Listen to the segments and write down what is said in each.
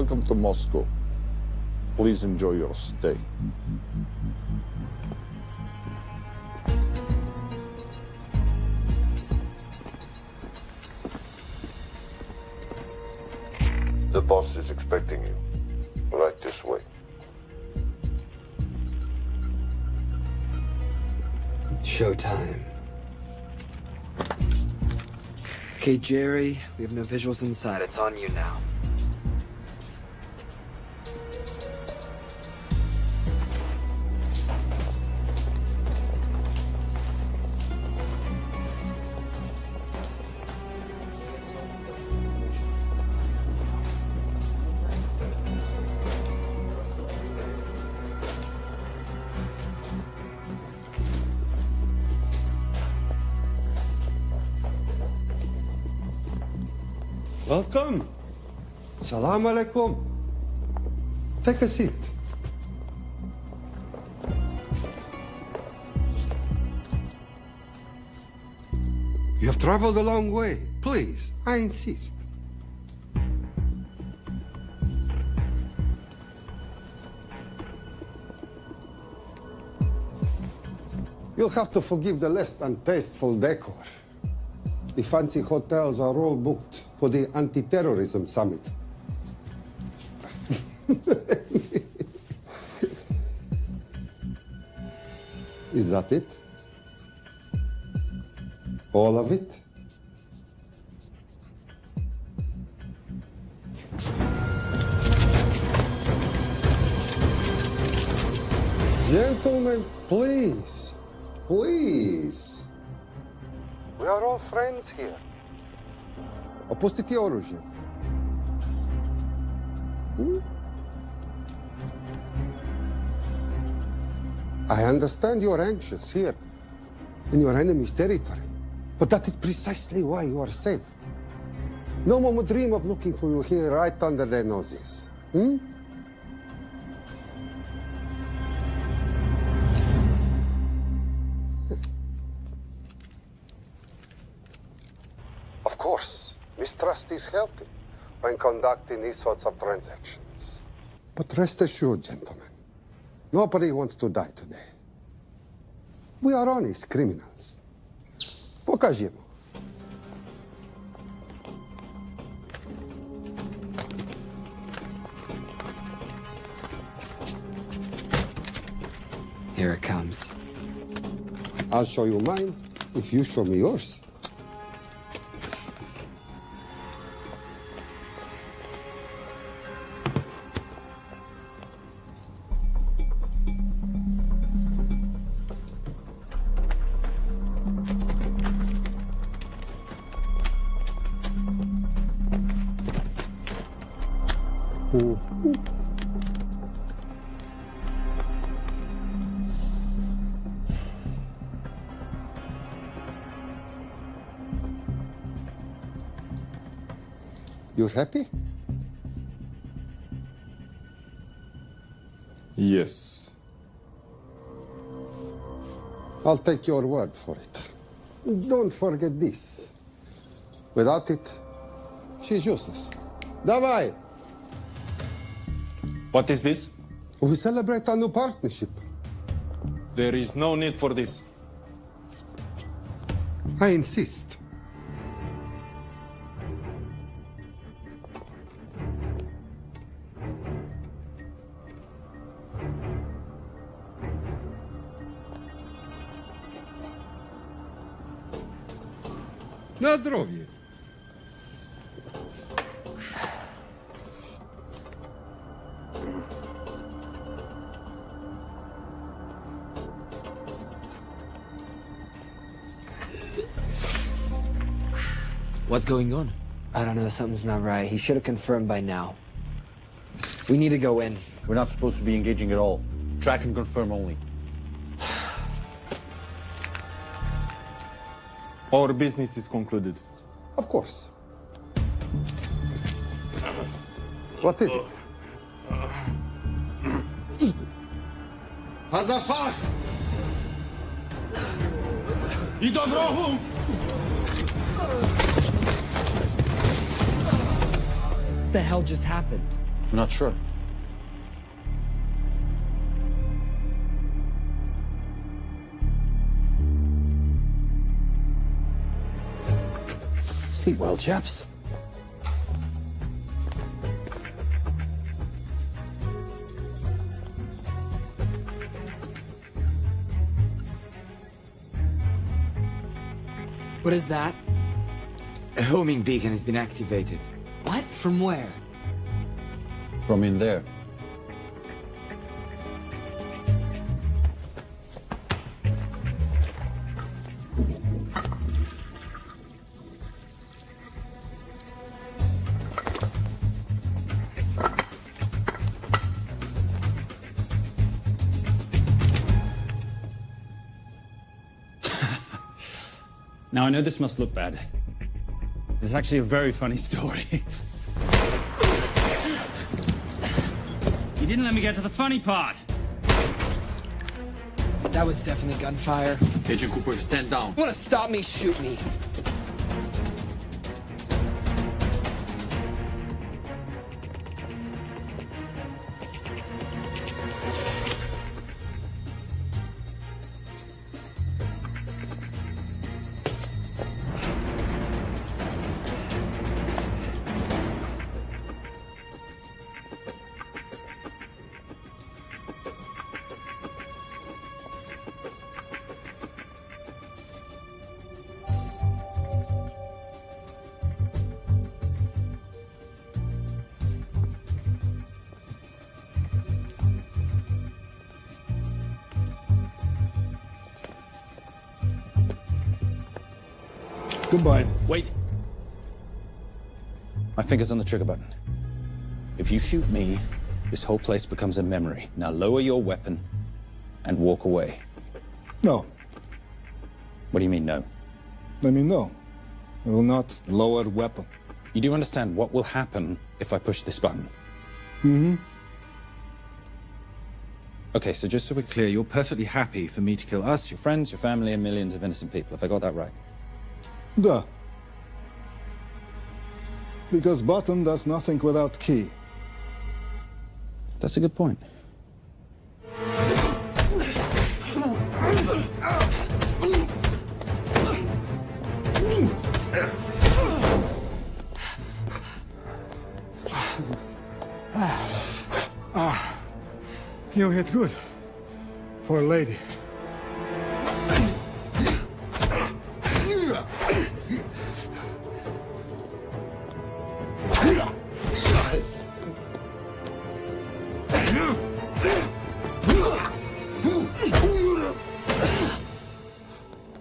Welcome to Moscow. Please enjoy your stay. The boss is expecting you. Right this way. Showtime. Okay, Jerry, we have no visuals inside. It's on you now. Welcome. Salam alaikum. Take a seat. You have traveled a long way. Please, I insist. You'll have to forgive the less than tasteful decor. The fancy hotels are all booked for the anti-terrorism summit. Is that it? All of it? Gentlemen, please, please. We are all friends here. Опустите оружие. I understand you're anxious here in your enemy's territory, but that is precisely why you are safe. No one would dream of looking for you here right under their noses. Of course, mistrust is healthy when conducting these sorts of transactions. But rest assured, gentlemen, nobody wants to die today. We are honest criminals. Покажемо. Here it comes. I'll show you mine if you show me yours. You're happy? Yes. I'll take your word for it. Don't forget this. Without it, she's useless. Давай! What is this? We celebrate our new partnership. There is no need for this. I insist. На здоровье. What's going on? I don't know, something's not right. He should have confirmed by now. We need to go in. We're not supposed to be engaging at all. Track and confirm only. Our business is concluded. Of course. What is it? Hazafar! I dorogu! What the hell just happened? I'm not sure. Sleep well, chaps. What is that? A homing beacon has been activated. What? From where? From in there. Now, I know this must look bad. This is actually a very funny story. You didn't let me get to the funny part. That was definitely gunfire. Agent Cooper, stand down. You want to stop me? Shoot me. Goodbye. Wait. My finger's on the trigger button. If you shoot me, this whole place becomes a memory. Now lower your weapon and walk away. No. What do you mean, no? I mean, no. I will not lower weapon. You do understand what will happen if I push this button? Mm-hmm. Okay, so just so we're clear, you're perfectly happy for me to kill us, your friends, your family, and millions of innocent people, if I got that right? Duh. Because button does nothing without key. That's a good point. You hit good. For a lady.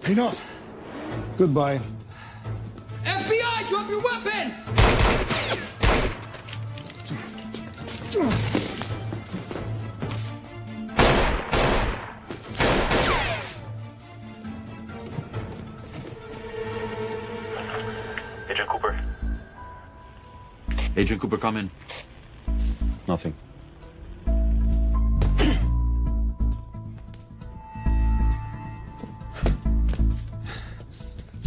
Enough. Goodbye. FBI, drop your weapon! Agent Cooper. Agent Cooper, come in. Nothing.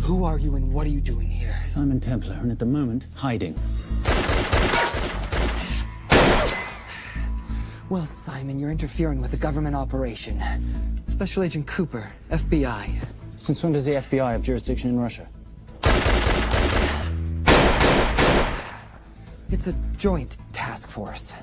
Who are you and what are you doing here? Simon Templar, and at the moment, hiding. Well, Simon, you're interfering with a government operation. Special Agent Cooper, FBI. Since when does the FBI have jurisdiction in Russia? It's a joint task force.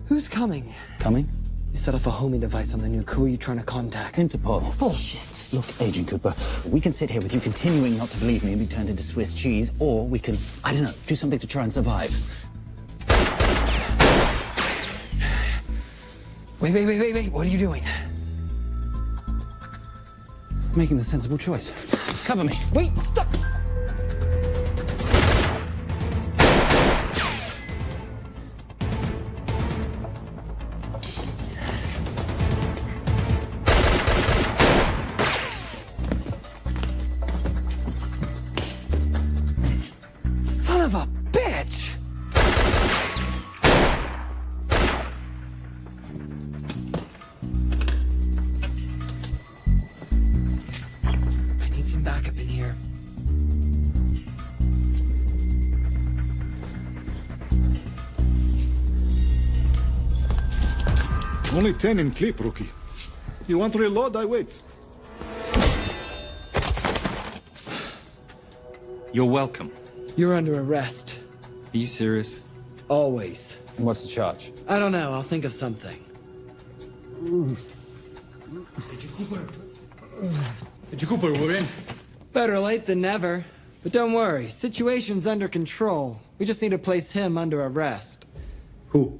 Who's coming? Coming? You set off a homing device on the nuke. Who are you trying to contact? Interpol. Bullshit. Look, Agent Cooper, we can sit here with you continuing not to believe me and be turned into Swiss cheese, or we can, I don't know, do something to try and survive. Wait. What are you doing? Making the sensible choice. Cover me. Wait, stop! Son of a bitch! I need some backup in here. Only 10 in clip, rookie. You want to reload? I wait. You're welcome. You're under arrest. Are you serious? Always. And what's the charge? I don't know. I'll think of something. Cooper, we're in. Better late than never. But don't worry. Situation's under control. We just need to place him under arrest. Who?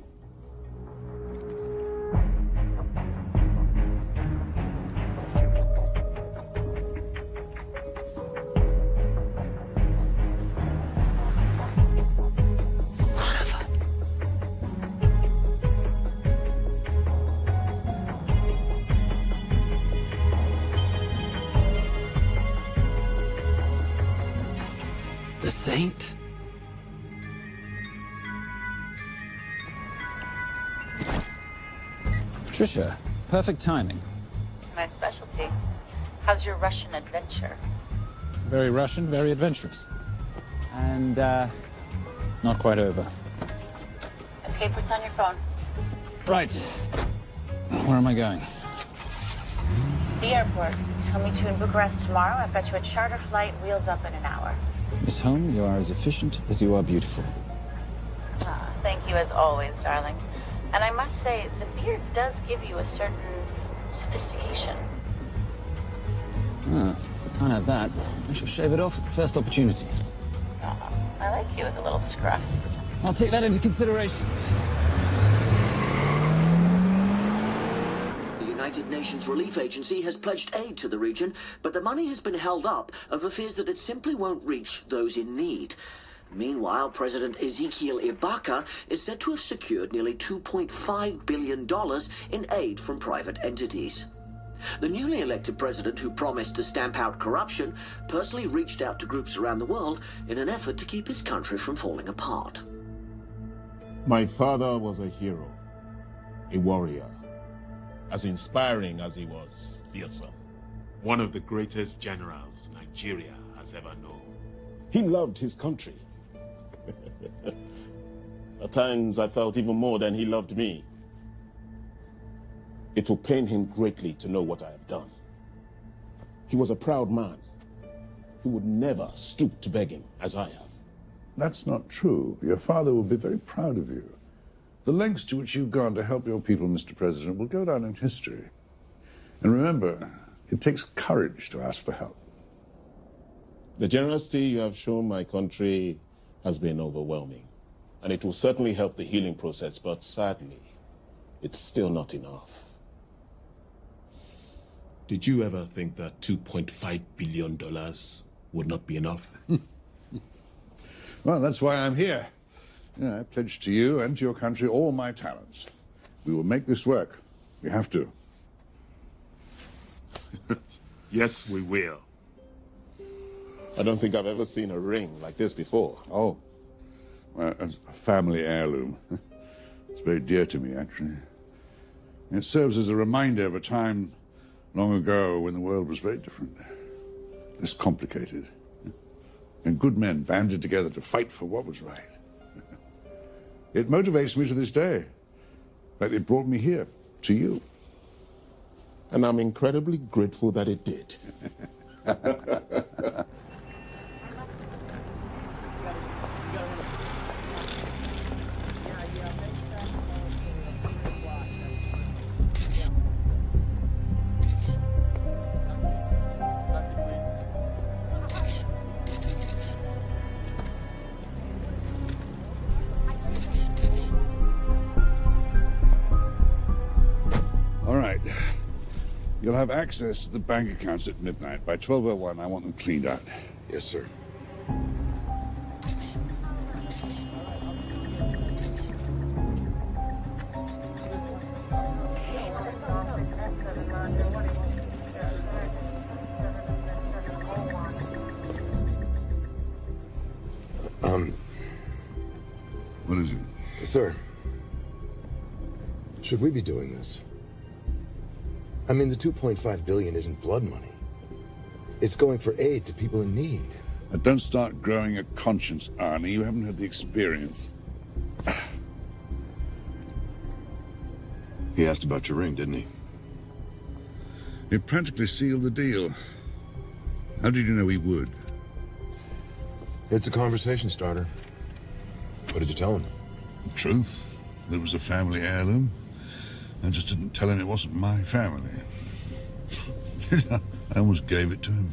The Saint? Patricia, perfect timing. My specialty. How's your Russian adventure? Very Russian, very adventurous. And, not quite over. Escape routes on your phone. Right. Where am I going? The airport. I'll meet you in Bucharest tomorrow. I've got you a charter flight, wheels up in an hour. Miss Holm, you are as efficient as you are beautiful. Ah, thank you as always, darling. And I must say, the beard does give you a certain sophistication. Ah, if I can't have that, I shall shave it off at the first opportunity. Oh, I like you with a little scruff. I'll take that into consideration. The United Nations Relief Agency has pledged aid to the region, but the money has been held up over fears that it simply won't reach those in need. Meanwhile, President Ezekiel Ibaka is said to have secured nearly $2.5 billion in aid from private entities. The newly elected president, who promised to stamp out corruption, personally reached out to groups around the world in an effort to keep his country from falling apart. My father was a hero, a warrior, as inspiring as he was fearsome. One of the greatest generals Nigeria has ever known. He loved his country. At times I felt even more than he loved me. It will pain him greatly to know what I have done. He was a proud man who would never stoop to begging as I have. That's not true. Your father will be very proud of you. The lengths to which you've gone to help your people, Mr. President, will go down in history. And remember, it takes courage to ask for help. The generosity you have shown my country has been overwhelming. And it will certainly help the healing process, but sadly, it's still not enough. Did you ever think that $2.5 billion would not be enough? Well, that's why I'm here. I pledge to you and to your country all my talents. We will make this work. We have to. Yes, we will. I don't think I've ever seen a ring like this before. Oh, well, a family heirloom. It's very dear to me, actually. It serves as a reminder of a time long ago when the world was very different, less complicated, and good men banded together to fight for what was right. It motivates me to this day. Like it brought me here, to you. And I'm incredibly grateful that it did. All right. You'll have access to the bank accounts at midnight. By 12:01, I want them cleaned out. Yes, sir. What is it? Sir, should we be doing this? I mean, the $2.5 billion isn't blood money. It's going for aid to people in need. Don't start growing a conscience, Arnie. You haven't had the experience. He asked about your ring, didn't he? It practically sealed the deal. How did you know he would? It's a conversation starter. What did you tell him? The truth. There was a family heirloom. I just didn't tell him it wasn't my family. I almost gave it to him.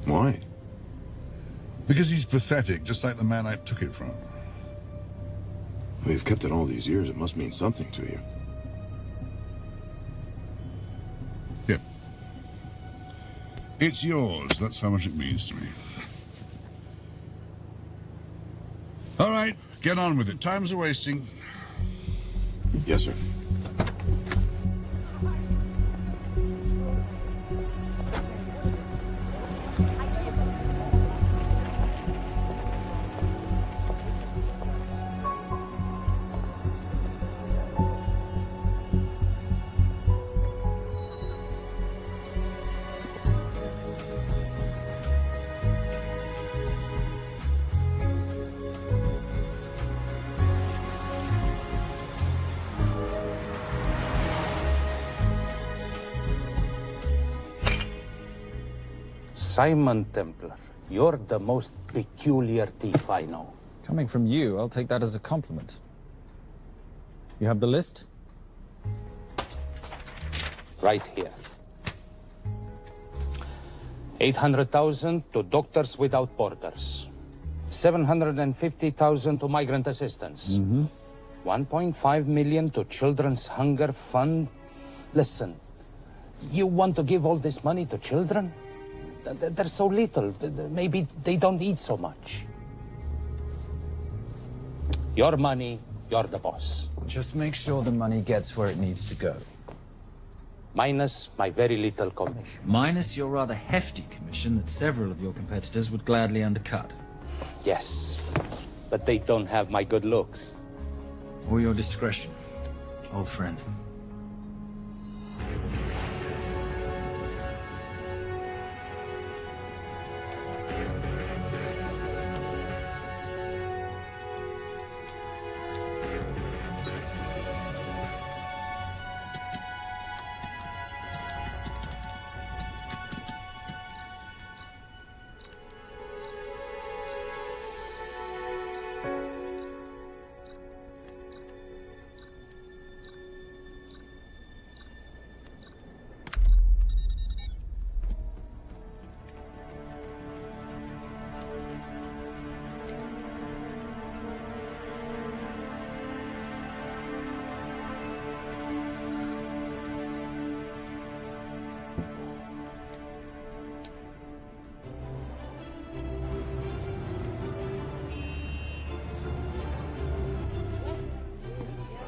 Why? Because he's pathetic, just like the man I took it from. Well, you've kept it all these years. It must mean something to you. Yep. It's yours. That's how much it means to me. All right, get on with it. Time's a wasting. Yes, sir. Simon Templar, you're the most peculiar thief I know. Coming from you, I'll take that as a compliment. You have the list? Right here. 800,000 to Doctors Without Borders. 750,000 to migrant assistance. 1.5 million to Children's Hunger Fund. Listen, you want to give all this money to children? They're so little. Maybe they don't eat so much. Your money, you're the boss. Just make sure the money gets where it needs to go. Minus my very little commission. Minus your rather hefty commission that several of your competitors would gladly undercut. Yes, but they don't have my good looks. Or your discretion, old friend.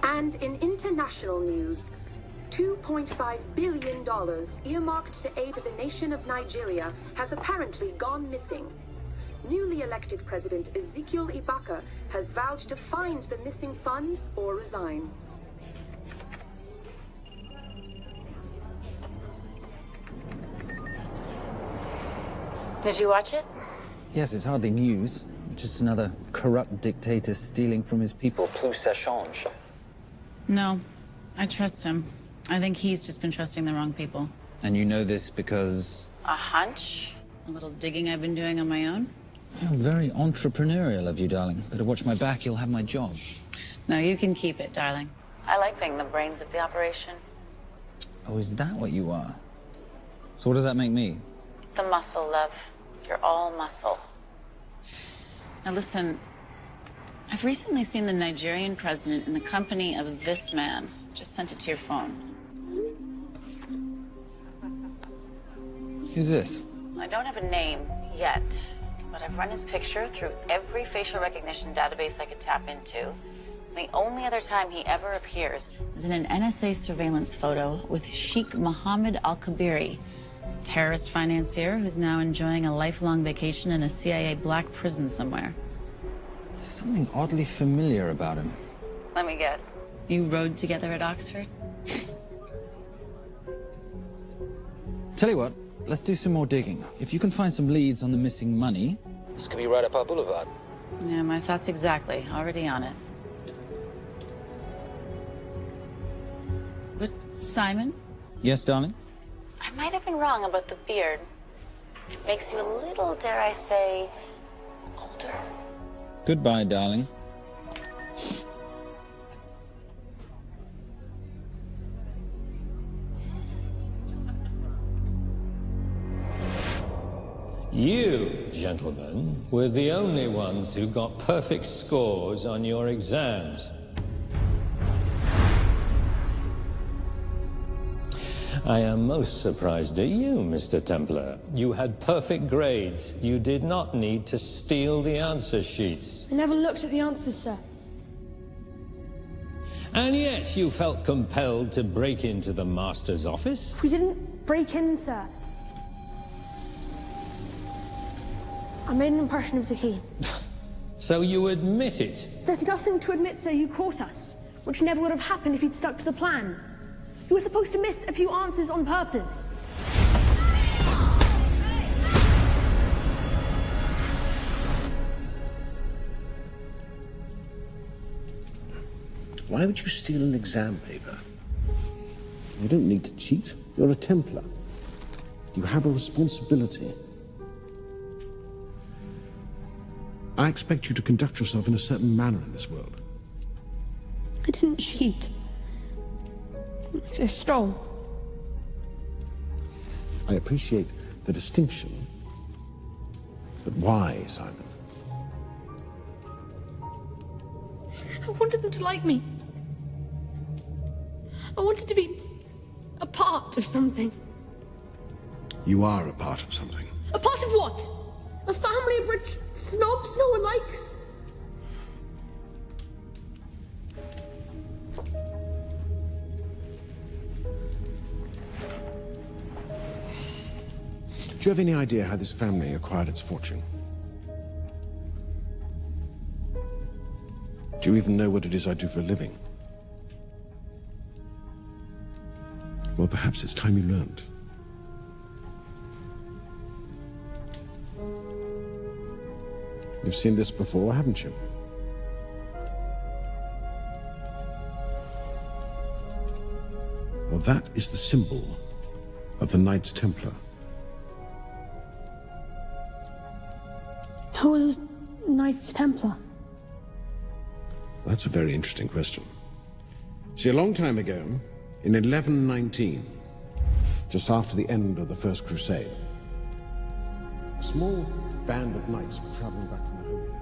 And in international news, $2.5 billion earmarked to aid the nation of Nigeria has apparently gone missing. Newly elected President Ezekiel Ibaka has vowed to find the missing funds or resign. Did you watch it? Yes, it's hardly news. Just another corrupt dictator stealing from his people. Plus ça change. No, I trust him. I think he's just been trusting the wrong people. And you know this because... A hunch? A little digging I've been doing on my own? You're very entrepreneurial of you, darling. Better watch my back, you'll have my job. No, you can keep it, darling. I like being the brains of the operation. Oh, is that what you are? So what does that make me? The muscle, love. You're all muscle. Now listen, I've recently seen the Nigerian president in the company of this man. Just sent it to your phone. Who's this? I don't have a name yet, but I've run his picture through every facial recognition database I could tap into. The only other time he ever appears is in an NSA surveillance photo with Sheikh Mohammed Al-Kabiri, terrorist financier who's now enjoying a lifelong vacation in a CIA black prison somewhere. There's something oddly familiar about him. Let me guess. You rode together at Oxford? Tell you what, let's do some more digging. If you can find some leads on the missing money, this could be right up our boulevard. Yeah, my thoughts exactly. Already on it. Simon? Yes, darling? I might have been wrong about the beard. It makes you a little, dare I say, older. Goodbye, darling. You, gentlemen, were the only ones who got perfect scores on your exams. I am most surprised at you, Mr. Templar. You had perfect grades. You did not need to steal the answer sheets. I never looked at the answers, sir. And yet you felt compelled to break into the master's office? We didn't break in, sir. I made an impression of the key. So you admit it? There's nothing to admit, sir. You caught us, which never would have happened if you'd stuck to the plan. You were supposed to miss a few answers on purpose. Why would you steal an exam paper? You don't need to cheat. You're a Templar. You have a responsibility. I expect you to conduct yourself in a certain manner in this world. I didn't cheat. I stole. I appreciate the distinction. But why, Simon? I wanted them to like me. I wanted to be a part of something. You are a part of something. A part of what? A family of rich snobs no one likes? Do you have any idea how this family acquired its fortune? Do you even know what it is I do for a living? Well, perhaps it's time you learned. You've seen this before, haven't you? Well, that is the symbol of the Knights Templar. Who are the Knights Templar? That's a very interesting question. See, a long time ago, in 1119, just after the end of the First Crusade, a small band of knights were traveling back from the Holy Land.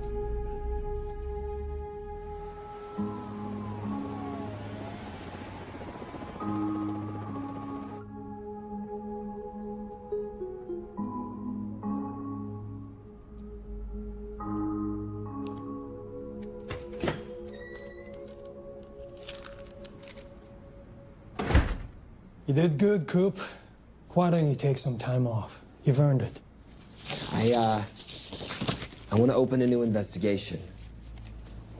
You did good, Coop. Why don't you take some time off? You've earned it. I want to open a new investigation.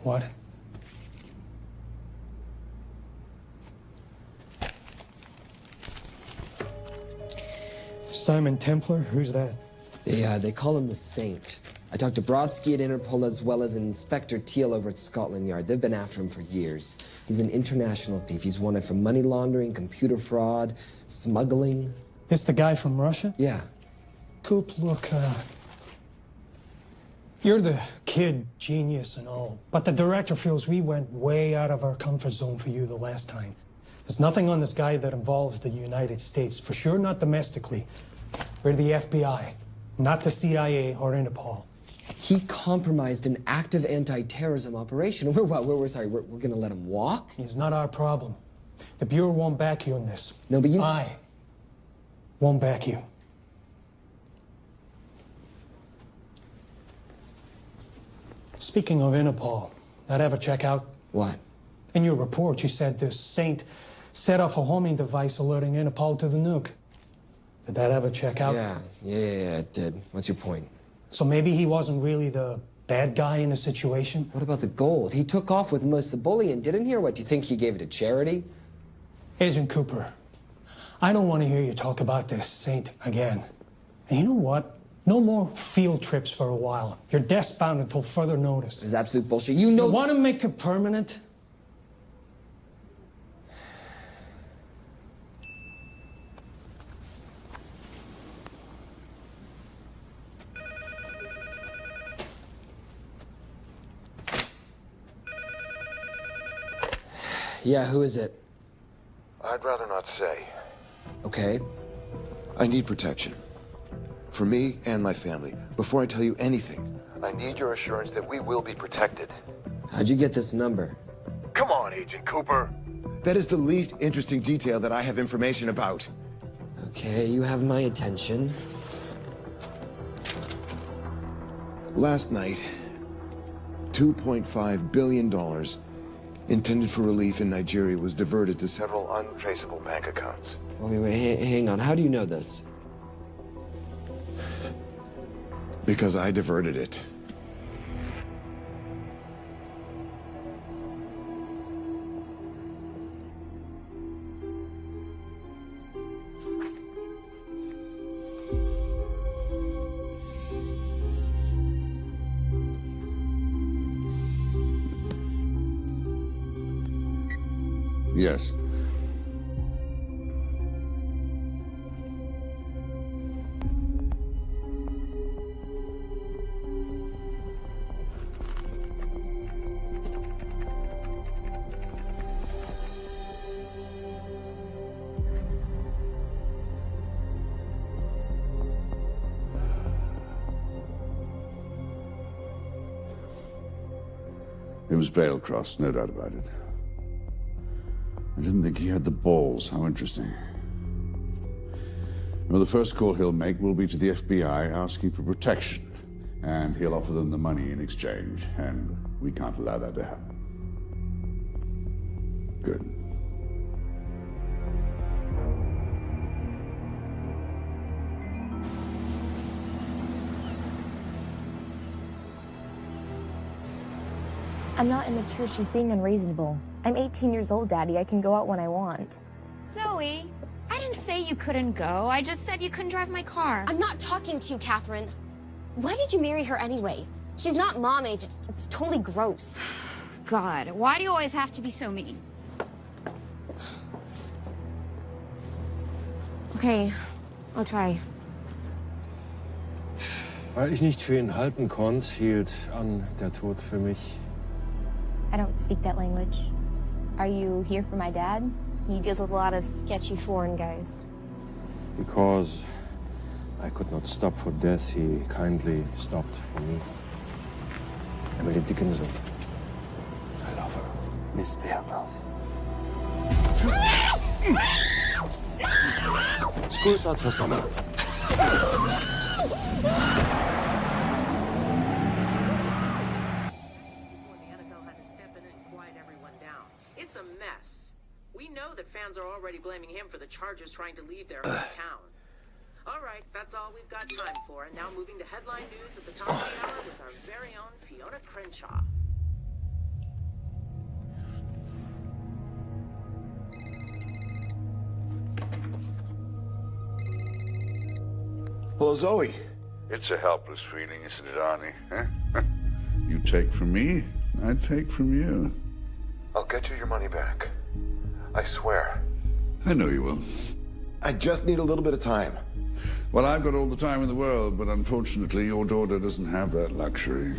What? Simon Templar? Who's that? They call him the Saint. I talked to Brodsky at Interpol as well as Inspector Teal over at Scotland Yard. They've been after him for years. He's an international thief. He's wanted for money laundering, computer fraud, smuggling. This the guy from Russia? Yeah. Coop, look, you're the kid genius and all, but the director feels we went way out of our comfort zone for you the last time. There's nothing on this guy that involves the United States, for sure not domestically. We're the FBI, not the CIA or Interpol. He compromised an active anti-terrorism operation. We're gonna let him walk? It's not our problem. The Bureau won't back you on this. No, but I won't back you. Speaking of Interpol, that ever check out? What? In your report, you said this Saint set off a homing device alerting Interpol to the nuke. Did that ever check out? Yeah, it did. What's your point? So maybe he wasn't really the bad guy in the situation? What about the gold? He took off with most of the bullion, didn't he? Or what, do you think he gave it to charity? Agent Cooper, I don't want to hear you talk about this Saint again. And you know what? No more field trips for a while. You're desk-bound until further notice. It's absolute bullshit. You know... You want to make it permanent? Yeah, who is it? I'd rather not say. Okay. I need protection. For me and my family. Before I tell you anything, I need your assurance that we will be protected. How'd you get this number? Come on, Agent Cooper. That is the least interesting detail that I have information about. Okay, you have my attention. Last night, $2.5 billion intended for relief in Nigeria was diverted to several untraceable bank accounts. Wait, hang on. How do you know this? Because I diverted it. Yes. It was Veilcross, no doubt about it. I didn't think he had the balls. How interesting. Well, the first call he'll make will be to the FBI asking for protection. And he'll offer them the money in exchange. And we can't allow that to happen. Good. I'm not immature. She's being unreasonable. I'm 18 years old, Daddy. I can go out when I want. Zoe, I didn't say you couldn't go. I just said you couldn't drive my car. I'm not talking to you, Catherine. Why did you marry her anyway? She's not mom age. It's totally gross. God, why do you always have to be so mean? Okay, I'll try. Weil ich nicht für ihn halten konnte, hielt an der Tod für mich. I don't speak that language. Are you here for my dad? He deals with a lot of sketchy foreign guys. Because I could not stop for death, he kindly stopped for me. Emily Dickinson. I love her. Miss Fairmouth. School's out for summer. It's a mess. We know that fans are already blaming him for the Chargers trying to leave their hometown. All right, that's all we've got time for. And now moving to headline news at the top of the hour with our very own Fiona Crenshaw. Hello, Zoe. It's a helpless feeling, isn't it, Arnie? Huh? You take from me, I take from you. I'll get you your money back. I swear. I know you will. I just need a little bit of time. Well, I've got all the time in the world, but unfortunately, your daughter doesn't have that luxury.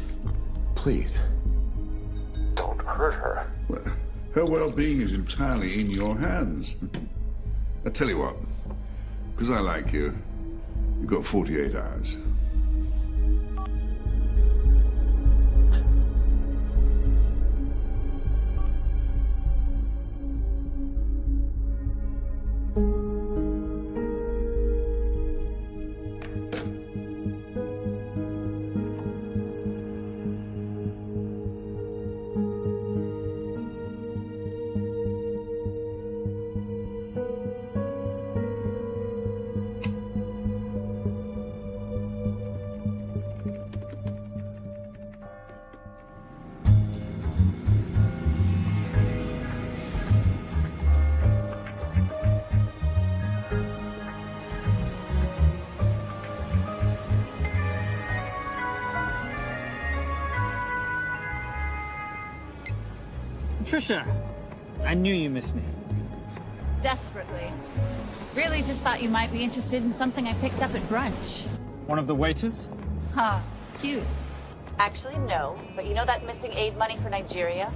Please, don't hurt her. Well, her well-being is entirely in your hands. I tell you what, because I like you, you've got 48 hours. Trisha, I knew you missed me. Desperately. Really just thought you might be interested in something I picked up at brunch. One of the waiters? Huh, cute. Actually, no. But you know that missing aid money for Nigeria?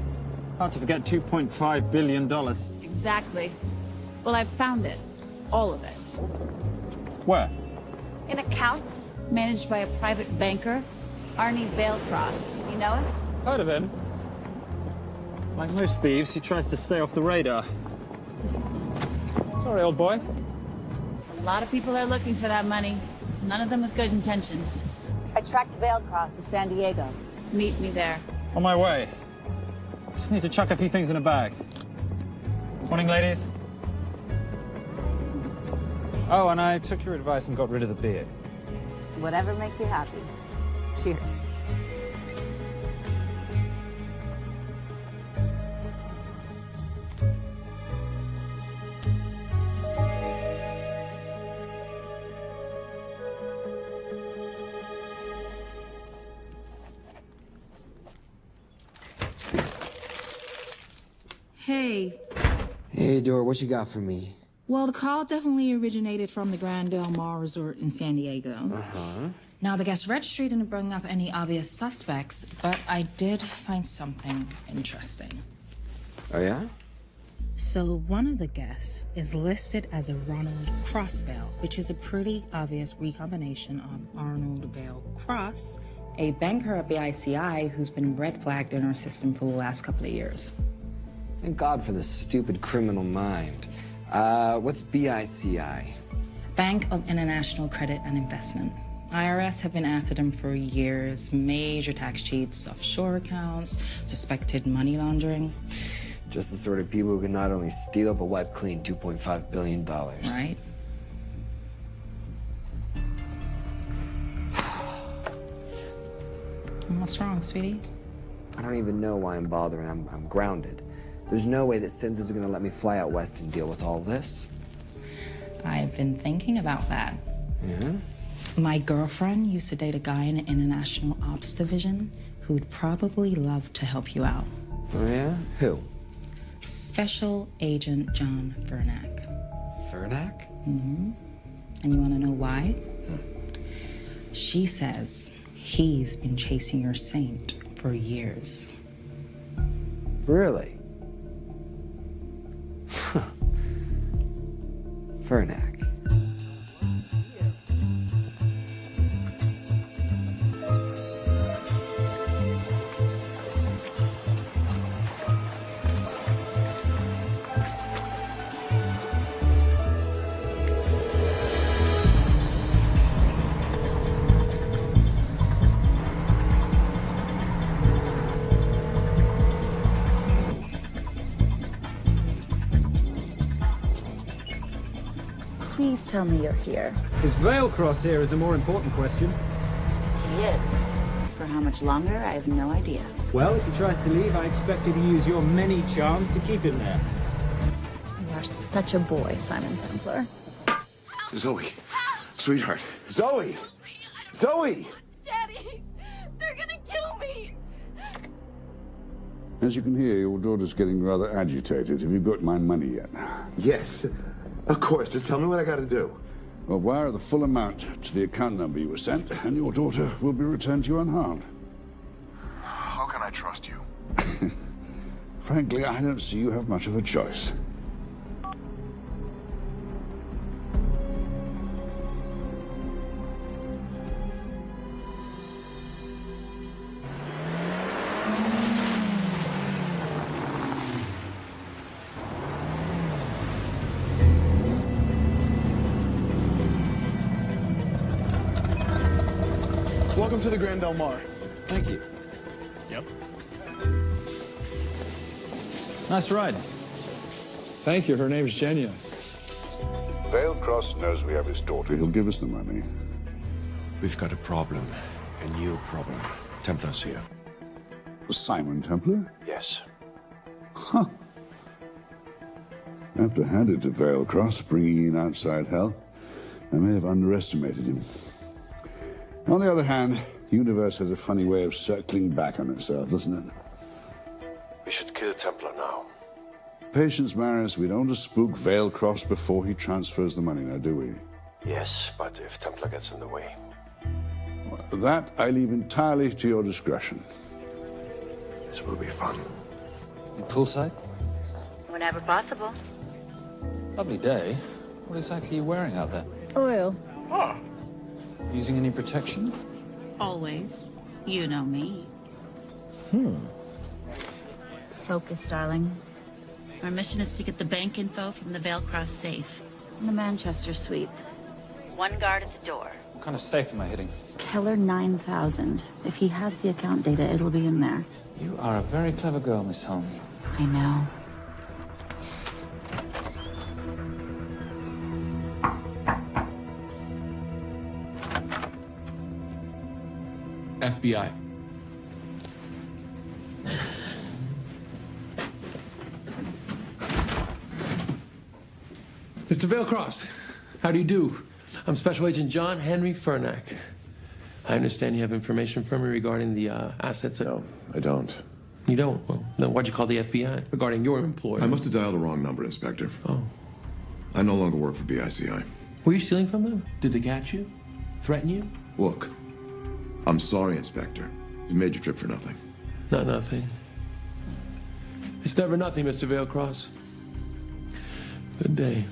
Hard to forget $2.5 billion. Exactly. Well, I've found it. All of it. Where? In accounts managed by a private banker, Arnie Vailcross. You know him? Heard of him. Like most thieves, he tries to stay off the radar. Sorry, old boy. A lot of people are looking for that money. None of them with good intentions. I tracked Vailcross to San Diego. Meet me there. On my way. Just need to chuck a few things in a bag. Morning, ladies. Oh, and I took your advice and got rid of the beer. Whatever makes you happy. Cheers. Hey. Hey, Dora, what you got for me? Well, the call definitely originated from the Grand Del Mar Resort in San Diego. Uh-huh. Now, the guest registry didn't bring up any obvious suspects, but I did find something interesting. Oh, yeah? So one of the guests is listed as a Ronald Crossvale, which is a pretty obvious recombination of Arnold Vale Cross, a banker at BICI who's been red flagged in our system for the last couple of years. Thank God for the stupid criminal mind. What's BICI? Bank of International Credit and Investment. IRS have been after them for years. Major tax cheats, offshore accounts, suspected money laundering. Just the sort of people who can not only steal but wipe clean $2.5 billion. Right. What's wrong, sweetie? I don't even know why I'm bothering. I'm grounded. There's no way that Sims is going to let me fly out west and deal with all this. I've been thinking about that. Yeah? My girlfriend used to date a guy in the International Ops Division who'd probably love to help you out. Oh, yeah? Who? Special Agent John Vernack. Vernack? Mm-hmm. And you want to know why? She says he's been chasing your saint for years. Really? Huh. Vernack. Please tell me you're here. Is Vailcross here is a more important question. He is. For how much longer, I have no idea. Well, if he tries to leave, I expect you to use your many charms to keep him there. You are such a boy, Simon Templar. Zoe. Sweetheart. Zoe! Zoe! Daddy, they're gonna kill me. As you can hear, your daughter's getting rather agitated. Have you got my money yet? Yes. Of course. Just tell me what I gotta do. Well, wire the full amount to the account number you were sent, and your daughter will be returned to you unharmed. How can I trust you? Frankly, I don't see you have much of a choice. Welcome to the Grand Del Mar. Thank you. Yep. Nice ride. Thank you. Her name's Genya. Vailcross knows we have his daughter. He'll give us the money. We've got a problem. A new problem. Templar's here. Simon Templar? Yes. Huh. I have to hand it to Vailcross, bringing in outside help. I may have underestimated him. On the other hand, the universe has a funny way of circling back on itself, doesn't it? We should kill Templar now. Patience, Maris. We don't want to spook Vailcross before he transfers the money, now, do we? Yes, but if Templar gets in the way. That I leave entirely to your discretion. This will be fun. You poolside? Whenever possible. Lovely day. What exactly are you wearing out there? Oil. Using any protection? Always. You know me. Focus, darling. Our mission is to get the bank info from the Vailcross safe. It's in the Manchester suite. One guard at the door. What kind of safe am I hitting? Keller 9000. If he has the account data, it'll be in there. You are a very clever girl, Miss Holm. I know. FBI. Mr. Vailcross, how do you do? I'm Special Agent John Henry Fernack. I understand you have information from me regarding the assets. No, I don't. You don't? Well, then why'd you call the FBI regarding your employer? I must have dialed the wrong number, Inspector. Oh. I no longer work for BICI. Were you stealing from them? Did they catch you? Threaten you? Look, I'm sorry, Inspector. You made your trip for nothing. Not nothing. It's never nothing, Mr. Vailcross. Good day.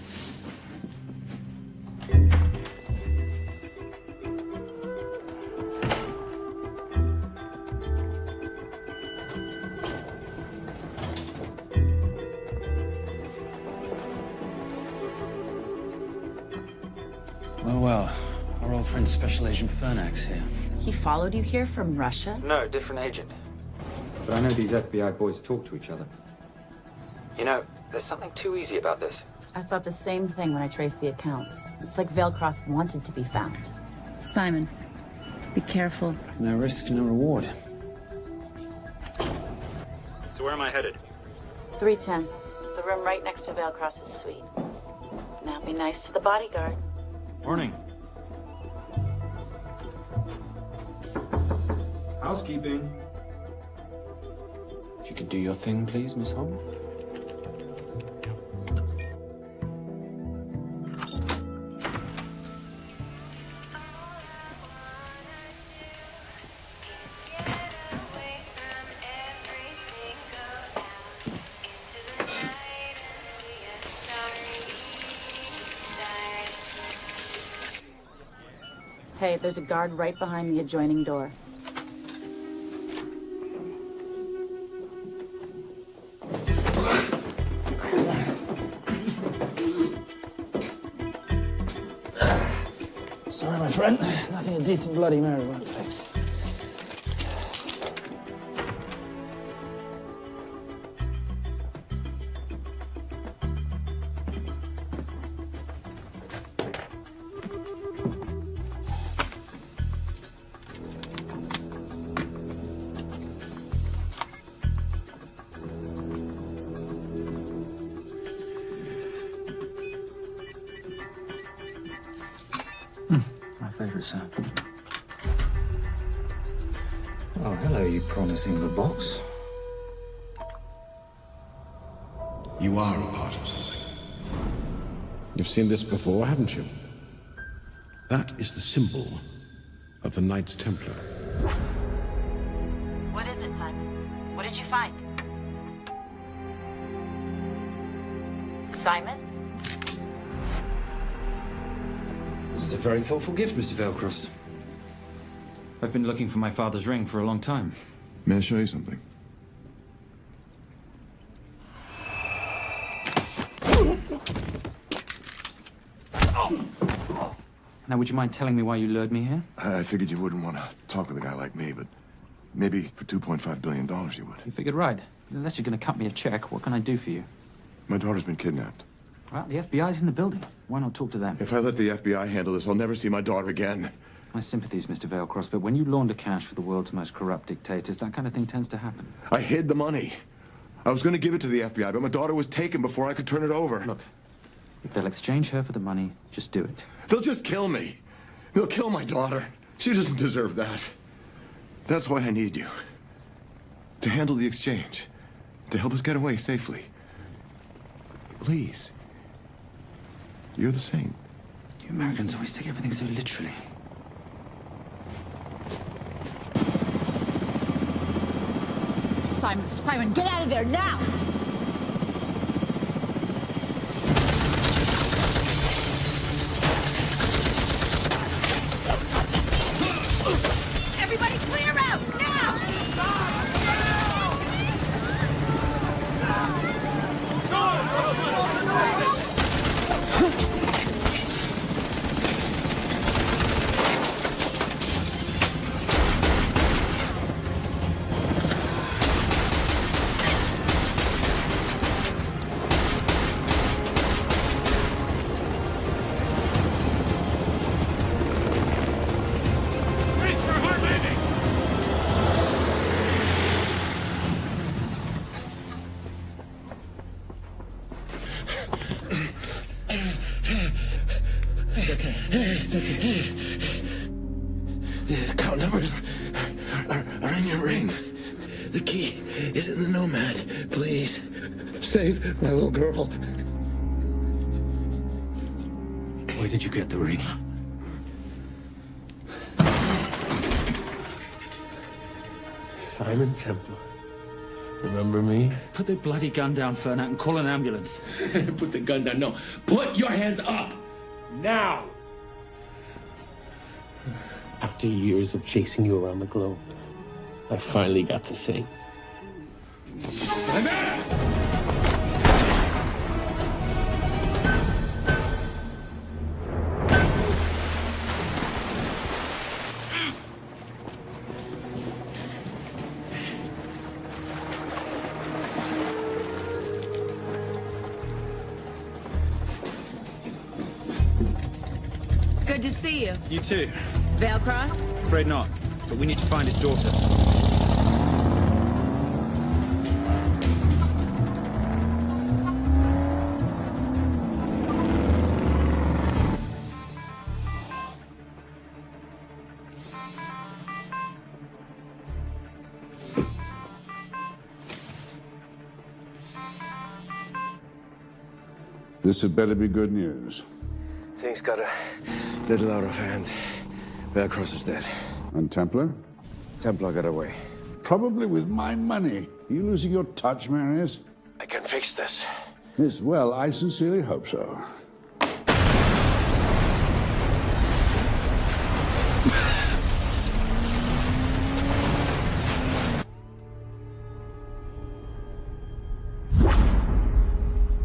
Well, our old friend Special Agent Fernack's here. He followed you here from Russia? No, different agent. But I know these FBI boys talk to each other. You know, there's something too easy about this. I thought the same thing when I traced the accounts. It's like Vailcross wanted to be found. Simon, be careful. No risk, no reward. So where am I headed? 310. The room right next to Vailcross's suite. Now be nice to the bodyguard. Morning. Housekeeping. If you could do your thing, please, Miss Holm. Hey, there's a guard right behind the adjoining door. Sorry, my friend. Nothing a decent Bloody Mary won't fix. Favorite sound. Oh, hello, you promising little box. You are a part of something. You've seen this before, haven't you? That is the symbol of the Knights Templar. What is it, Simon? What did you find? Simon? This is a very thoughtful gift, Mr. Vailcross. I've been looking for my father's ring for a long time. May I show you something? Now, would you mind telling me why you lured me here? I figured you wouldn't want to talk with a guy like me, but maybe for $2.5 billion you would. You figured right. Unless you're going to cut me a check, what can I do for you? My daughter's been kidnapped. Well, the FBI's in the building. Why not talk to them? If I let the FBI handle this, I'll never see my daughter again. My sympathies, Mr. Vailcross, but when you launder cash for the world's most corrupt dictators, that kind of thing tends to happen. I hid the money. I was going to give it to the FBI, but my daughter was taken before I could turn it over. Look, if they'll exchange her for the money, just do it. They'll just kill me. They'll kill my daughter. She doesn't deserve that. That's why I need you. To handle the exchange. To help us get away safely. Please. You're the saint. You Americans always take everything so literally. Simon, get out of there now! Everybody clear out, now! It's okay. The account numbers are in your ring. The key is in the Nomad. Please, save my little girl. Where did you get the ring? Simon Templar. Remember me? Put the bloody gun down, Fernak, and call an ambulance. Put the gun down. No. Put your hands up. Now. After years of chasing you around the globe, I finally got the thing. Simon! Good to see you. You too. Veil Cross? Afraid not, but we need to find his daughter. This had better be good news. Things got a little out of hand. Velcross is dead. And Templar? Templar got away. Probably with my money. You losing your touch, Marius? I can fix this. Yes, well, I sincerely hope so.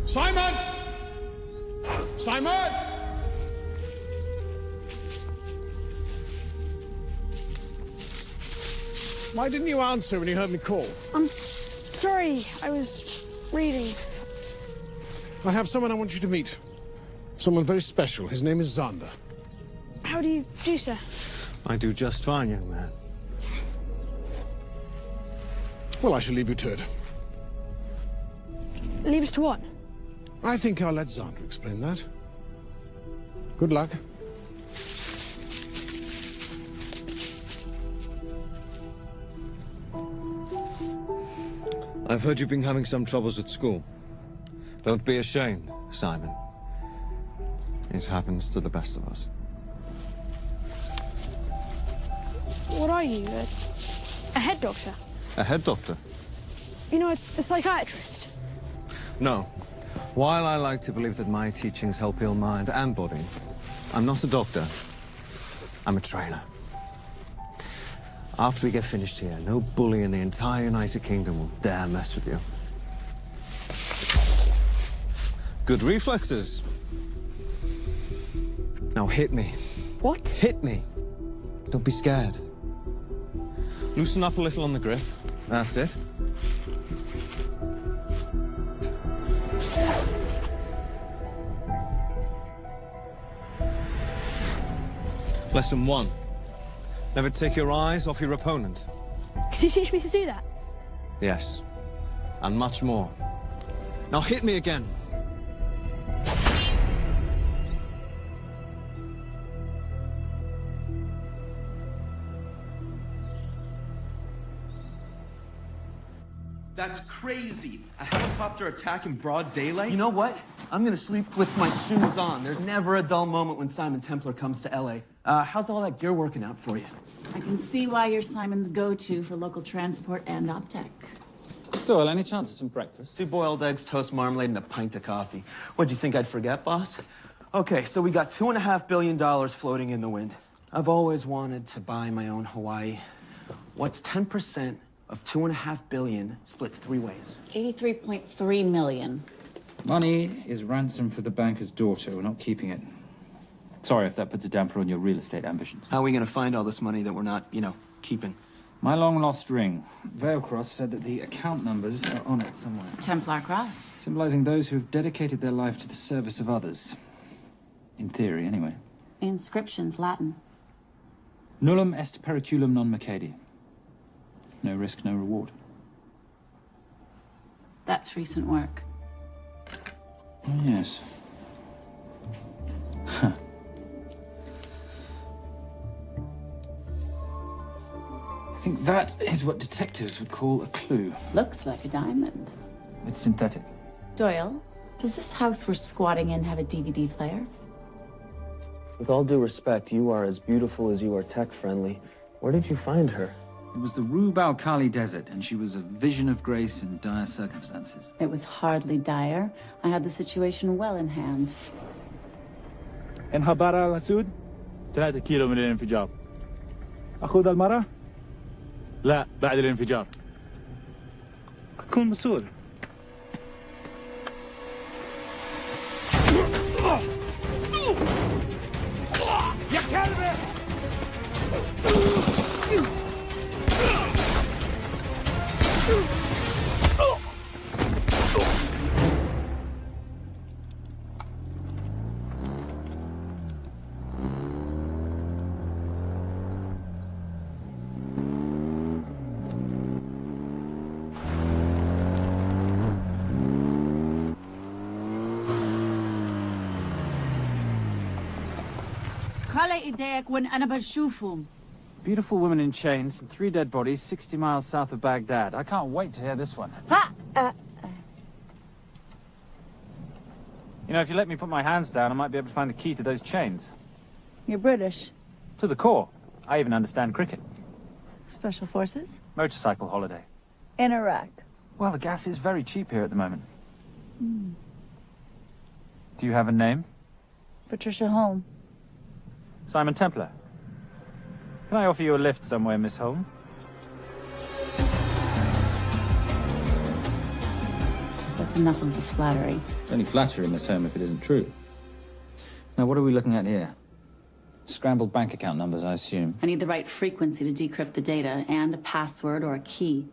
Simon! Simon! Why didn't you answer when you heard me call? I'm sorry, I was reading. I have someone I want you to meet. Someone very special. His name is Zander. How do you do, sir? I do just fine, young man. Well, I shall leave you to it. Leave us to what? I think I'll let Zander explain that. Good luck. I've heard you've been having some troubles at school. Don't be ashamed, Simon. It happens to the best of us. What are you, a head doctor? A head doctor? You know, a psychiatrist? No. While I like to believe that my teachings help heal mind and body, I'm not a doctor. I'm a trainer. After we get finished here, no bully in the entire United Kingdom will dare mess with you. Good reflexes. Now hit me. What? Hit me. Don't be scared. Loosen up a little on the grip. That's it. Lesson 1. Never take your eyes off your opponent. Can you teach me to do that? Yes. And much more. Now hit me again. That's crazy. A helicopter attack in broad daylight? You know what? I'm gonna sleep with my shoes on. There's never a dull moment when Simon Templar comes to LA. How's all that gear working out for you? I can see why you're Simon's go-to for local transport and OpTech. Doyle, any chance of some breakfast? 2 boiled eggs, toast, marmalade, and a pint of coffee. What'd you think I'd forget, boss? Okay, so we got $2.5 billion floating in the wind. I've always wanted to buy my own Hawaii. What's 10% of $2.5 billion split 3 ways? 83.3 million. Money is ransom for the banker's daughter. We're not keeping it. Sorry if that puts a damper on your real estate ambitions. How are we gonna find all this money that we're not, keeping? My long-lost ring. Veilcross said that the account numbers are on it somewhere. Templar Cross. Symbolizing those who have dedicated their life to the service of others. In theory, anyway. Inscription's Latin. Nullum est periculum non mercedi. No risk, no reward. That's recent work. Oh, yes. Huh. I think that is what detectives would call a clue. Looks like a diamond. It's synthetic. Doyle, does this house we're squatting in have a DVD player? With all due respect, you are as beautiful as you are tech-friendly. Where did you find her? It was the Rub al-Khali Desert, and she was a vision of grace in dire circumstances. It was hardly dire. I had the situation well in hand. انخبار على السود 3 كيلو من الانفجار. أخذ المرة؟ لا بعد الانفجار. أكون مسؤول. يا كلبي! خلي ايديك وين انا بشوفهم. Beautiful woman in chains and 3 dead bodies 60 miles south of Baghdad. I can't wait to hear this one. You know, if you let me put my hands down, I might be able to find the key to those chains. You're British. To the core. I even understand cricket. Special forces? Motorcycle holiday. In Iraq. Well, the gas is very cheap here at the moment. Do you have a name? Patricia Holm. Simon Templar. Can I offer you a lift somewhere, Miss Holm? That's enough of the flattery. It's only flattery, Miss Holm, if it isn't true. Now, what are we looking at here? Scrambled bank account numbers, I assume. I need the right frequency to decrypt the data and a password or a key.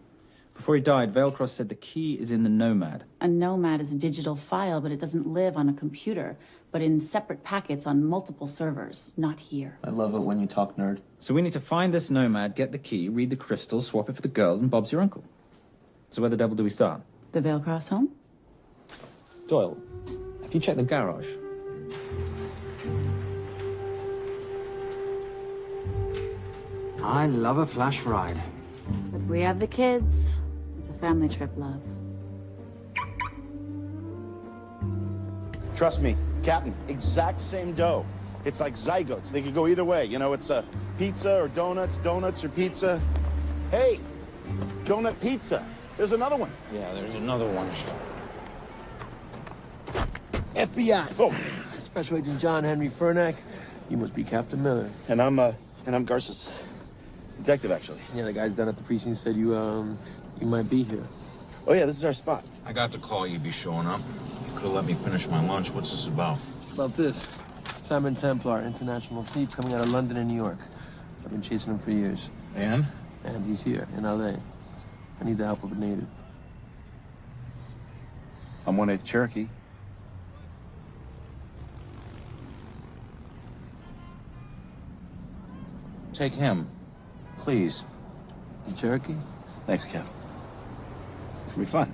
Before he died, Veilcross said the key is in the Nomad. A Nomad is a digital file, but it doesn't live on a computer, but in separate packets on multiple servers, not here. I love it when you talk nerd. So we need to find this Nomad, get the key, read the crystal, swap it for the girl, and Bob's your uncle. So where the devil do we start? The Veilcross home? Doyle, have you checked the garage? I love a flash ride. But we have the kids. It's a family trip, love. Trust me, Captain, exact same dough. It's like zygotes. They could go either way. You know, it's a pizza or donuts, donuts or pizza. Hey, donut pizza. There's another one. Yeah, there's another one. FBI. Oh. Special Agent John Henry Furnack. You must be Captain Miller. And I'm Garces. Detective, actually. Yeah, the guys down at the precinct said you might be here. Oh, yeah, this is our spot. I got the call you'd be showing up. You could have let me finish my lunch. What's this about? About this. Simon Templar, international thief coming out of London and New York. I've been chasing him for years. And? And he's here, in L.A. I need the help of a native. I'm 1/8 Cherokee. Take him, please. The Cherokee? Thanks, Kev. It's gonna be fun.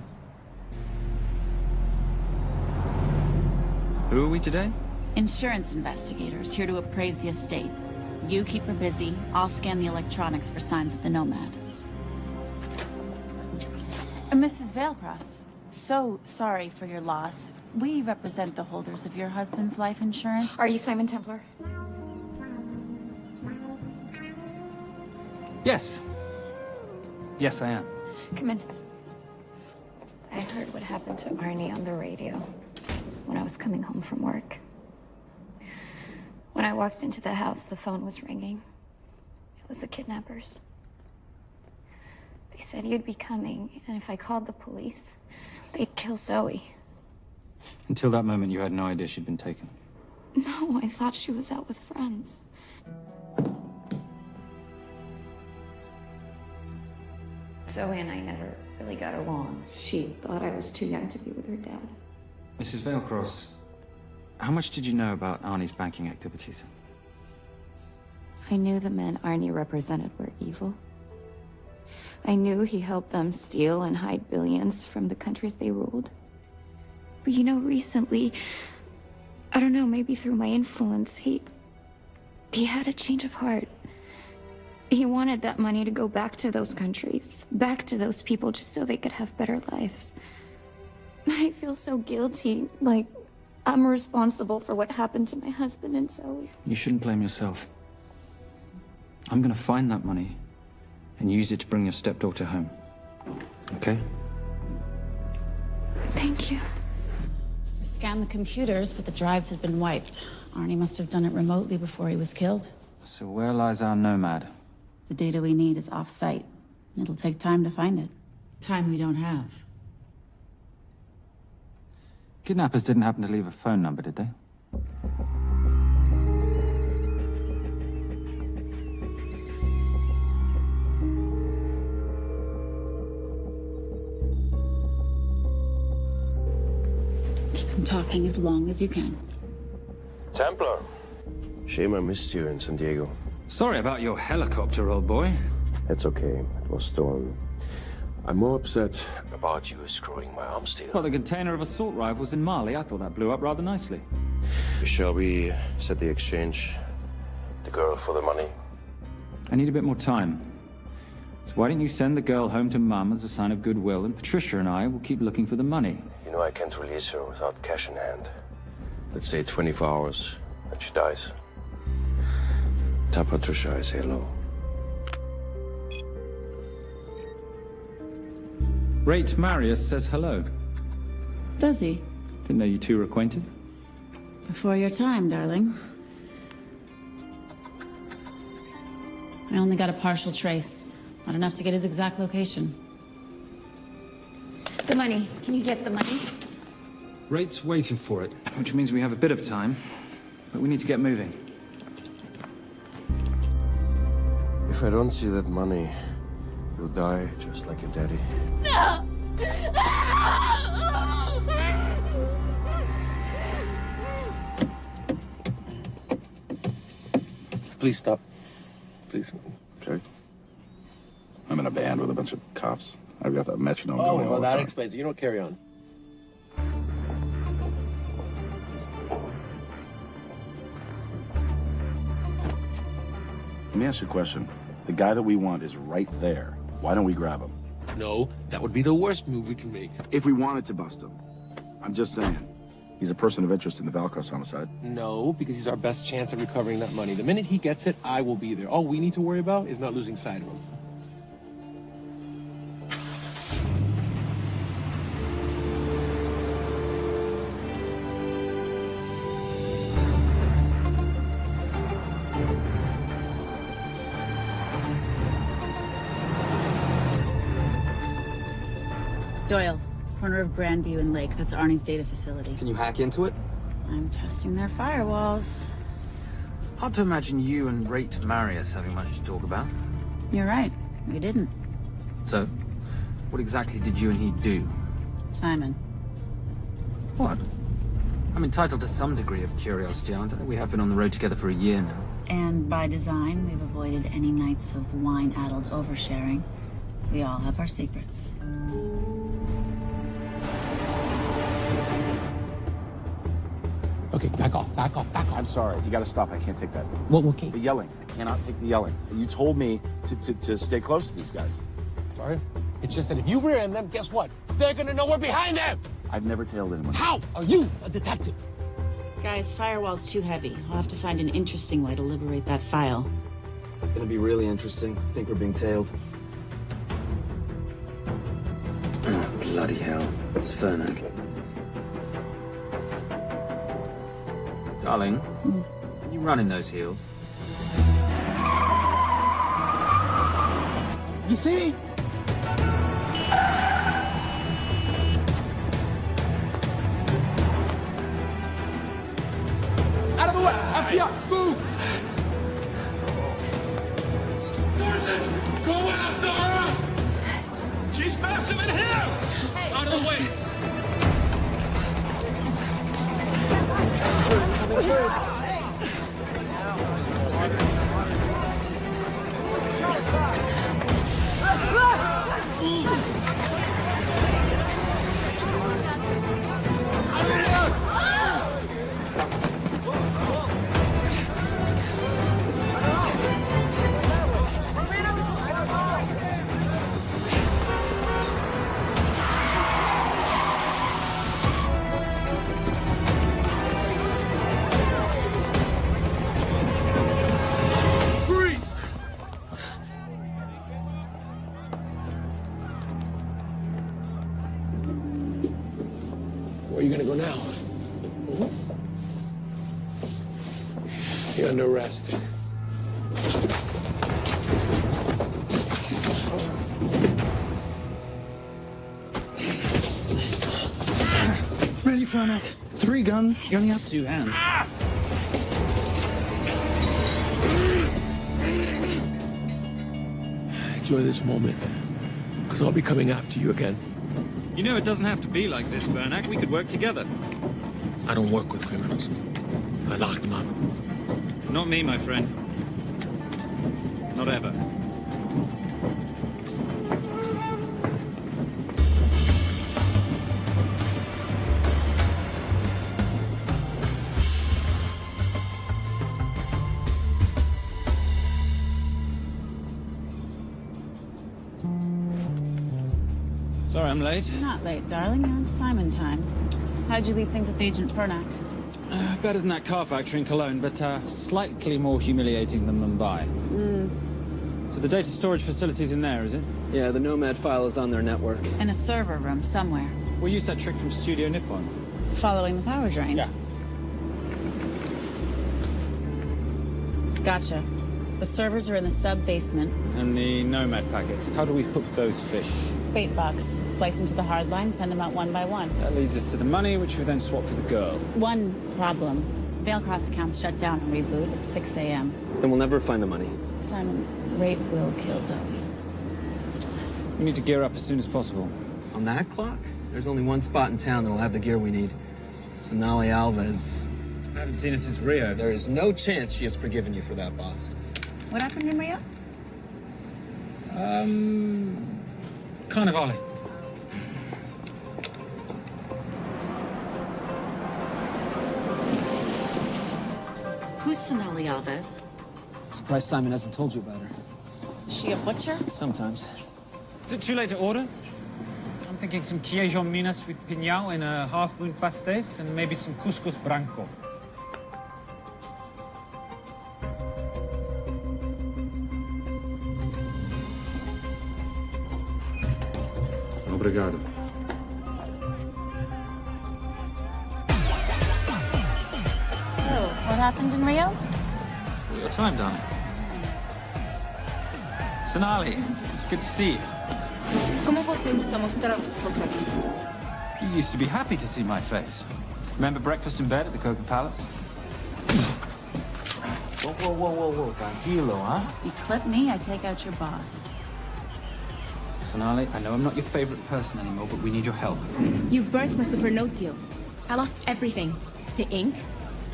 Who are we today? Insurance investigators here to appraise the estate. You keep her busy. I'll scan the electronics for signs of the Nomad. Mrs. Veilcross, so sorry for your loss. We represent the holders of your husband's life insurance. Are you Simon Templar? Yes. Yes, I am. Come in. I heard what happened to Arnie on the radio when I was coming home from work. When I walked into the house, the phone was ringing. It was the kidnappers. They said you'd be coming, and if I called the police, they'd kill Zoe. Until that moment, you had no idea she'd been taken. No, I thought she was out with friends. Zoe and I never really got along. She thought I was too young to be with her dad. Mrs. Veilcross, how much did you know about Arnie's banking activities? I knew the men Arnie represented were evil. I knew he helped them steal and hide billions from the countries they ruled. But you know, recently, I don't know, maybe through my influence, he had a change of heart. He wanted that money to go back to those countries, back to those people, just so they could have better lives. But I feel so guilty, like I'm responsible for what happened to my husband and Zoe. You shouldn't blame yourself. I'm gonna find that money and use it to bring your stepdaughter home. Okay? Thank you. I scanned the computers, but the drives had been wiped. Arnie must have done it remotely before he was killed. So where lies our nomad? The data we need is off-site. It'll take time to find it. Time we don't have. Kidnappers didn't happen to leave a phone number, did they? Keep them talking as long as you can. Templar. Shame I missed you in San Diego. Sorry about your helicopter, old boy. It's okay. It was stolen. I'm more upset about you screwing my arms deal. Well, the container of assault rifles in Mali, I thought that blew up rather nicely. Shall we set the exchange? The girl for the money? I need a bit more time. So why don't you send the girl home to Mum as a sign of goodwill, and Patricia and I will keep looking for the money. You know I can't release her without cash in hand. Let's say 24 hours, and she dies. Tell Patricia I say hello. Rate Marius says hello. Does he? Didn't know you two were acquainted. Before your time, darling. I only got a partial trace. Not enough to get his exact location. The money. Can you get the money? Rate's waiting for it, which means we have a bit of time, but we need to get moving. If I don't see that money, you'll die just like your daddy. No! Please stop. Please. Okay. I'm in a band with a bunch of cops. I've got that metronome going all well, the that time. explains it. You don't carry on. Let me ask you a question. The guy that we want is right there. Why don't we grab him? No, that would be the worst move we can make. If we wanted to bust him. I'm just saying. He's a person of interest in the Veilcross homicide. No, because he's our best chance at recovering that money. The minute he gets it, I will be there. All we need to worry about is not losing sight of him. Doyle, corner of Grandview and Lake. That's Arnie's data facility. Can you hack into it? I'm testing their firewalls. Hard to imagine you and Rate Marius having much to talk about. You're right. We didn't. So, what exactly did you and he do? Simon. What? I'm entitled to some degree of curiosity, aren't I? We have been on the road together for a year now. And by design, we've avoided any nights of wine-addled oversharing. We all have our secrets. Okay, back off, back off, back off. I'm sorry. You gotta stop. I can't take that. Well, okay. The yelling. I cannot take the yelling. You told me to stay close to these guys. Sorry? It's just that if you rear end them, guess what? They're gonna know we're behind them! I've never tailed anyone. How are you a detective? Guys, firewall's too heavy. I'll have to find an interesting way to liberate that file. Gonna be really interesting. I think we're being tailed. Bloody hell. It's Fernet. Darling, can you run in those heels? You see? Out of the way! FBI, move! Nurses, go after her! She's faster than him! Hey. Out of the way! Where are you gonna go now? You're under arrest. Ready, Fernet? 3 guns. You only have 2 hands. Enjoy this moment, because I'll be coming after you again. You know, it doesn't have to be like this, Fernak. We could work together. I don't work with criminals. I lock them up. Not me, my friend. Not ever. Sorry I'm late. You're not late, darling. You're on Simon time. How'd you leave things with Agent Fernak? Better than that car factory in Cologne, but slightly more humiliating than Mumbai. So the data storage facility's in there, is it? Yeah, the Nomad file is on their network. In a server room somewhere. We'll use that trick from Studio Nippon. Following the power drain? Yeah. Gotcha. The servers are in the sub-basement. And the Nomad packets. How do we hook those fish? Bait box. Splice into the hard line, send them out one by one. That leads us to the money, which we then swap for the girl. One problem. Veilcross accounts shut down and reboot at 6 a.m. Then we'll never find the money. Simon, rape will kill Zoe. We need to gear up as soon as possible. On that clock? There's only one spot in town that'll have the gear we need. Sonali Alves. I haven't seen her since Rio. There is no chance she has forgiven you for that, boss. What happened in Rio? Carnivale. Who's Sonali Alves? Surprised Simon hasn't told you about her. Is she a butcher? Sometimes. Is it too late to order? I'm thinking some queijo minas with piñao and a half-moon pastéis and maybe some couscous branco. Obrigado. Oh, what happened in Rio? Your time, darling. Sonali, good to see you. ¿Cómo você usa mostrar o seu rosto aqui? You used to be happy to see my face. Remember breakfast in bed at the Coca Palace? Whoa. Tranquilo, huh? You clip me, I take out your boss. Sonali, I know I'm not your favorite person anymore, but we need your help. You burnt my super note deal. I lost everything. The ink,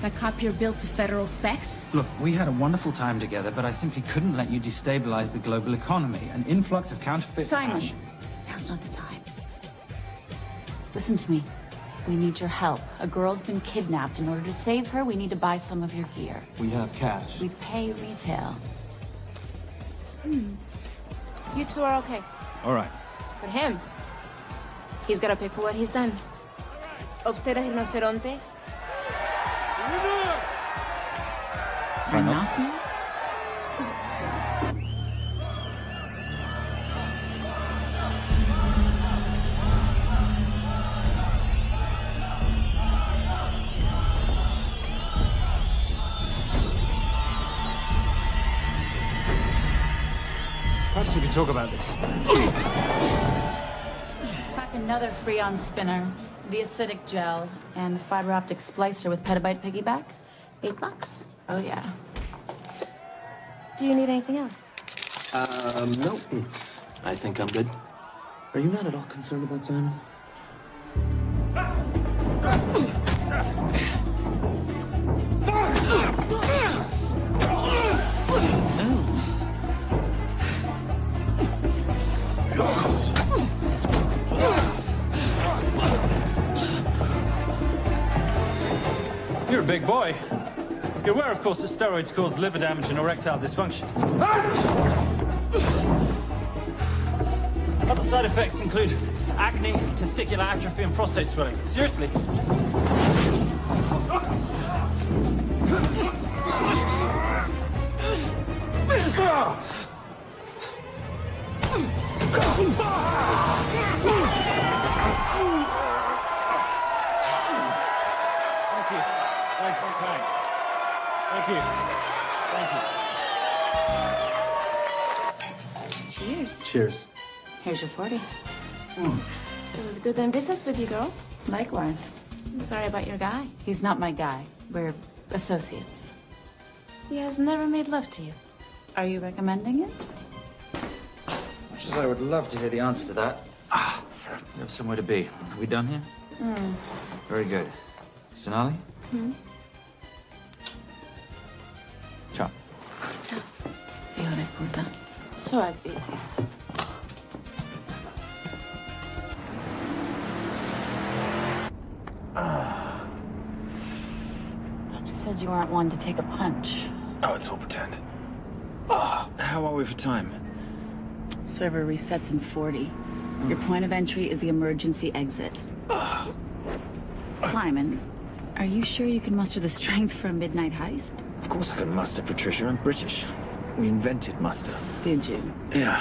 that copier built to federal specs. Look, we had a wonderful time together, but I simply couldn't let you destabilize the global economy. An influx of counterfeit Simon, cash. now's not the time. Listen to me. We need your help. A girl's been kidnapped. In order to save her, we need to buy some of your gear. We have cash. We pay retail. You two are okay. All right. But him, he's gotta pay for what he's done. Obtera rinoceronte. Rhinoceros? Perhaps we could talk about this. Let's pack another Freon spinner, the acidic gel, and the fiber optic splicer with petabyte piggyback. $8. Oh, yeah. Do you need anything else? No. I think I'm good. Are you not at all concerned about Simon? You're a big boy. You're aware, of course, that steroids cause liver damage and erectile dysfunction. Other side effects include acne, testicular atrophy, and prostate swelling. Seriously. Thank you. Cheers. Cheers. Here's your 40. It was good doing business with you, girl. Likewise. I'm sorry about your guy. He's not my guy. We're associates. He has never made love to you. Are you recommending it? Much as I would love to hear the answer to that. We have somewhere to be. Are we done here? Very good. Sonali? Ciao. Ciao. Hijo de puta. So as species. Doctor said you aren't one to take a punch. Oh, it's all pretend. How are we for time? Server resets in 40. Your point of entry is the emergency exit. Simon, are you sure you can muster the strength for a midnight heist? Of course I can muster, Patricia. I'm British. We invented muster. Did you? Yeah.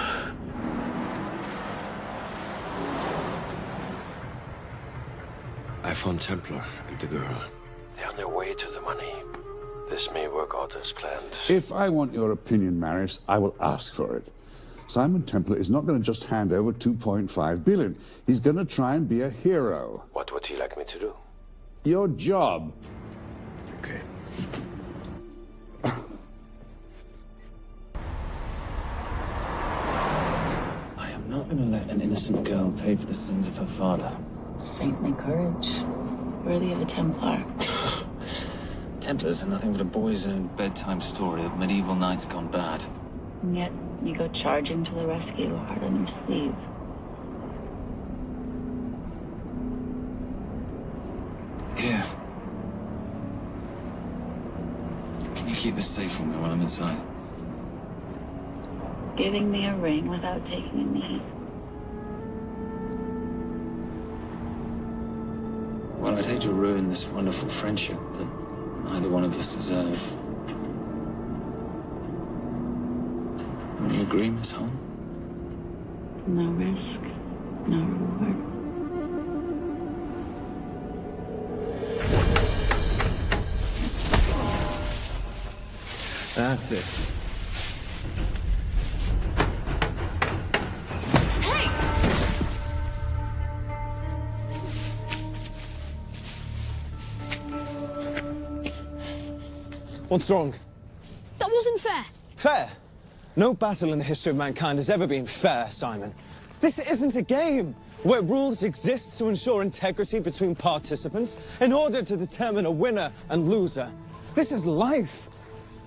I found Templar and the girl. They're on their way to the money. This may work out as planned. If I want your opinion, Maris, I will ask for it. Simon Templar is not going to just hand over 2.5 billion. He's going to try and be a hero. What would he like me to do? Your job. Okay. I am not going to let an innocent girl pay for the sins of her father. Saintly courage. Worthy of a Templar. Templars are nothing but a boy's own bedtime story of medieval knights gone bad. And yet, you go charging to the rescue, heart on your sleeve. Here. Can you keep this safe from me while I'm inside? Giving me a ring without taking a knee. Well, I'd hate to ruin this wonderful friendship that neither one of us deserve. You agree, Miss Holm? No risk, no reward. That's it. What's wrong? That wasn't fair. Fair? No battle in the history of mankind has ever been fair, Simon. This isn't a game where rules exist to ensure integrity between participants in order to determine a winner and loser. This is life.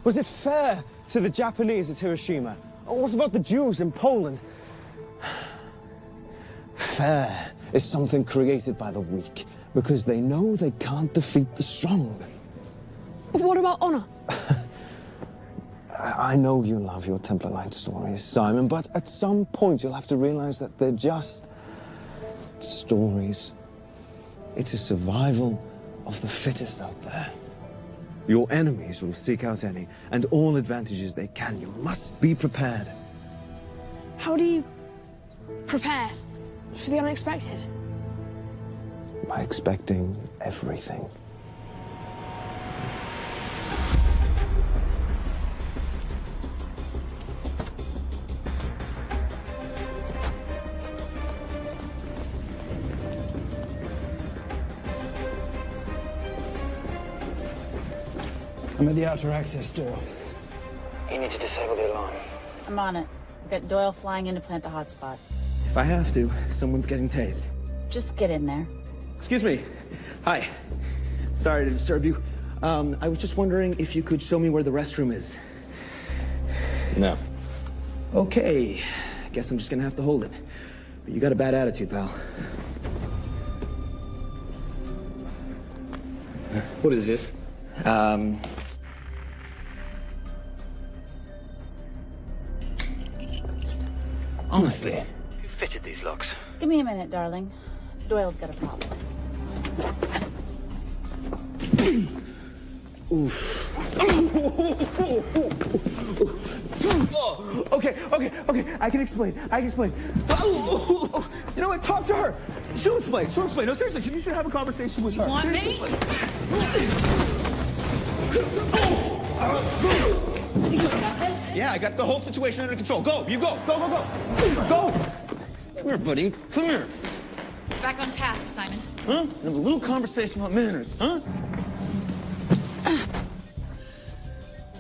Was it fair to the Japanese at Hiroshima? Or what about the Jews in Poland? Fair is something created by the weak because they know they can't defeat the strong. But what about honor? I know you love your Templar Knight stories, Simon, but at some point you'll have to realize that they're just stories. It is survival of the fittest out there. Your enemies will seek out any and all advantages they can. You must be prepared. How do you prepare for the unexpected? By expecting everything. I'm at the outer access door. You need to disable the alarm. I'm on it. I've got Doyle flying in to plant the hotspot. If I have to, someone's getting tased. Just get in there. Excuse me. Hi. Sorry to disturb you. I was just wondering if you could show me where the restroom is. No. Okay. Guess I'm just gonna have to hold it. But you got a bad attitude, pal. What is this? Honestly. Who fitted these locks? Give me a minute, darling. Doyle's got a problem. Oof. Okay. I can explain. You know what? Talk to her. She'll explain. No, seriously, you should have a conversation with her. You want me? Yeah, I got the whole situation under control. Go, you go. Go. Come here, buddy. Come here. Back on task, Simon. Huh? Have a little conversation about manners, huh?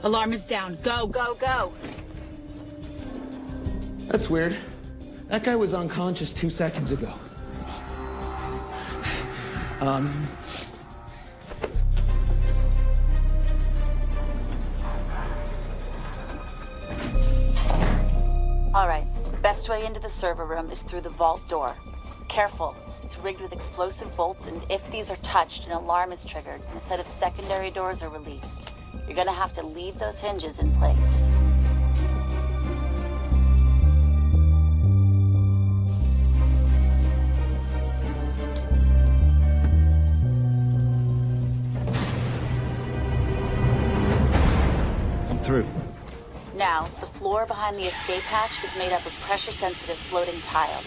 Alarm is down. Go. That's weird. That guy was unconscious 2 seconds ago. All right. Best way into the server room is through the vault door. Careful. It's rigged with explosive bolts, and if these are touched, an alarm is triggered, and a set of secondary doors are released. You're gonna have to leave those hinges in place. I'm through. Now, the floor behind the escape hatch is made up of pressure-sensitive floating tiles.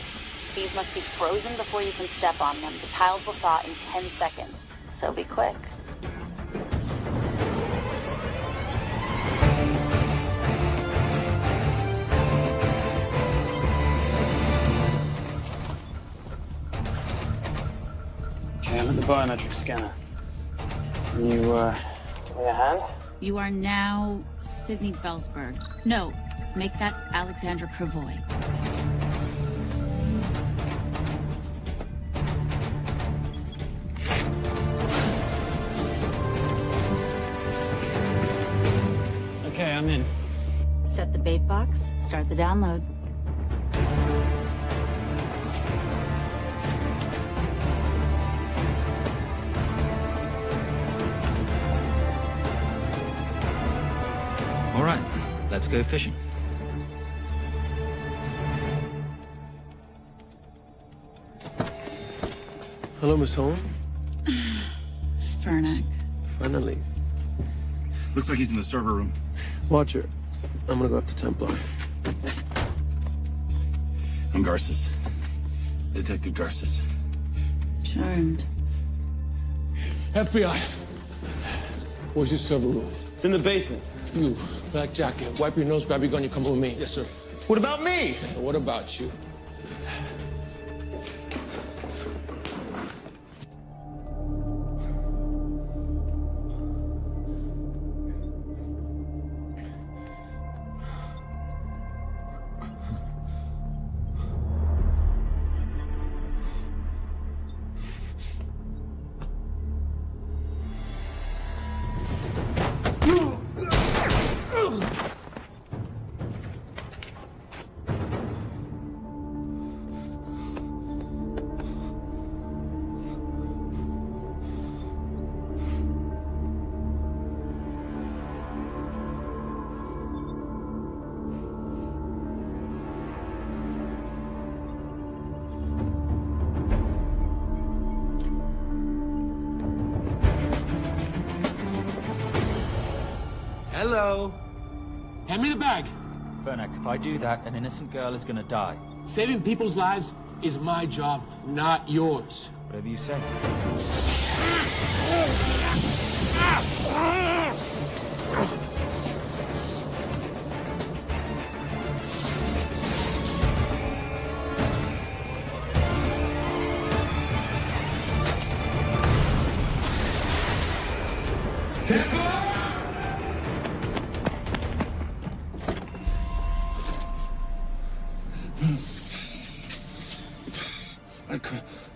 These must be frozen before you can step on them. The tiles will thaw in 10 seconds, so be quick. Okay, I'm at the biometric scanner. You, give me a hand? You are now Sydney Bellsberg. No, make that Alexandra Cravoy. Okay, I'm in. Set the bait box, start the download. All right, let's go fishing. Hello, Miss Holmes. Fernac. Finally. Looks like he's in the server room. Watcher, I'm gonna go after Templar. I'm Garces. Detective Garces. Charmed. FBI. Where's your server room? It's in the basement. You, black jacket, wipe your nose, grab your gun, you come with me. Yes, sir. What about me? And what about you? Hello. Hand me the bag. Fernac, if I do that, an innocent girl is gonna die. Saving people's lives is my job, not yours. Whatever you say.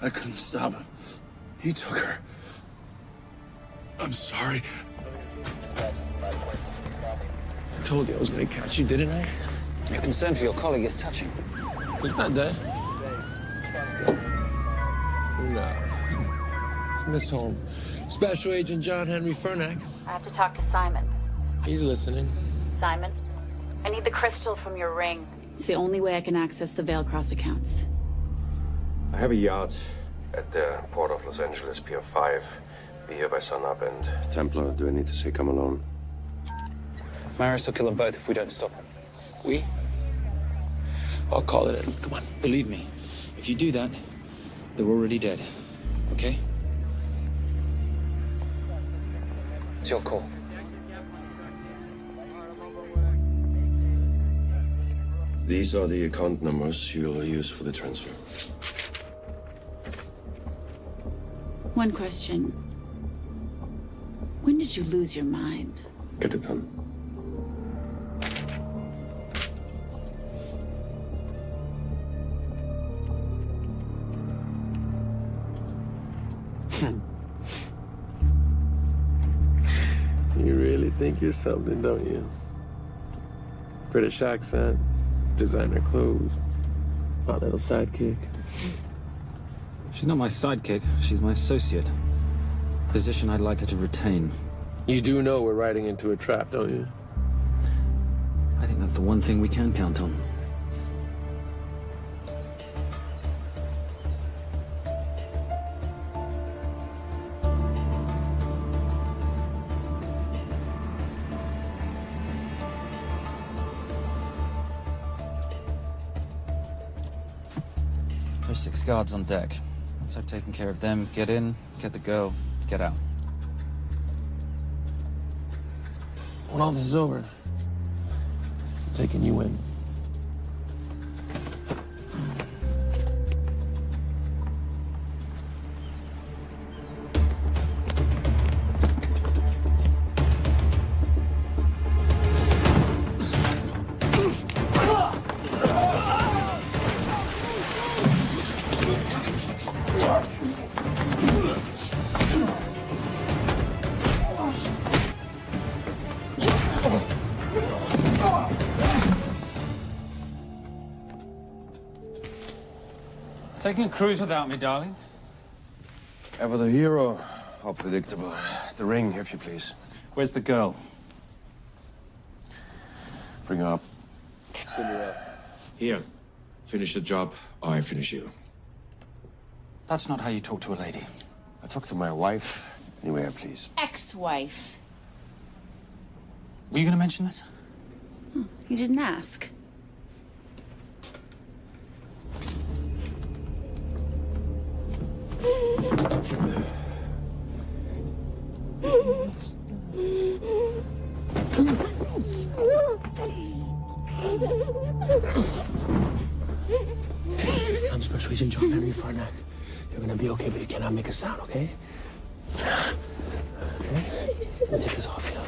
I couldn't stop him. He took her. I'm sorry. I told you I was going to catch you, didn't I? Your concern for your colleague is touching. He's not dead. No. It's Miss Holmes. Special Agent John Henry Fernack. I have to talk to Simon. He's listening. Simon, I need the crystal from your ring. It's the only way I can access the Veil Cross accounts. I have a yacht at the port of Los Angeles, Pier 5. Be here by sunup, and Templar, do I need to say come alone? Maris will kill them both if we don't stop him. We? I'll call it in. Come on. Believe me, if you do that, they're already dead. Okay? It's your call. These are the account numbers you'll use for the transfer. One question. When did you lose your mind? Get it done. You really think you're something, don't you? British accent, designer clothes, my little sidekick. She's not my sidekick. She's my associate. Position I'd like her to retain. You do know we're riding into a trap, don't you? I think that's the one thing we can count on. There's 6 guards on deck. Once I've taken care of them, get in, get the girl, get out. When all this is over, I'm taking you in. Taking a cruise without me, darling? Ever the hero? How predictable. The ring, if you please. Where's the girl? Bring her up. Send her up. Here. Finish the job, or I finish you. That's not how you talk to a lady. I talk to my wife anywhere, please. Ex-wife. Were you going to mention this? You didn't ask. I'm Special Agent John Henry Fernack. You're gonna be okay, but you cannot make a sound, okay? Okay? Let me take this off you.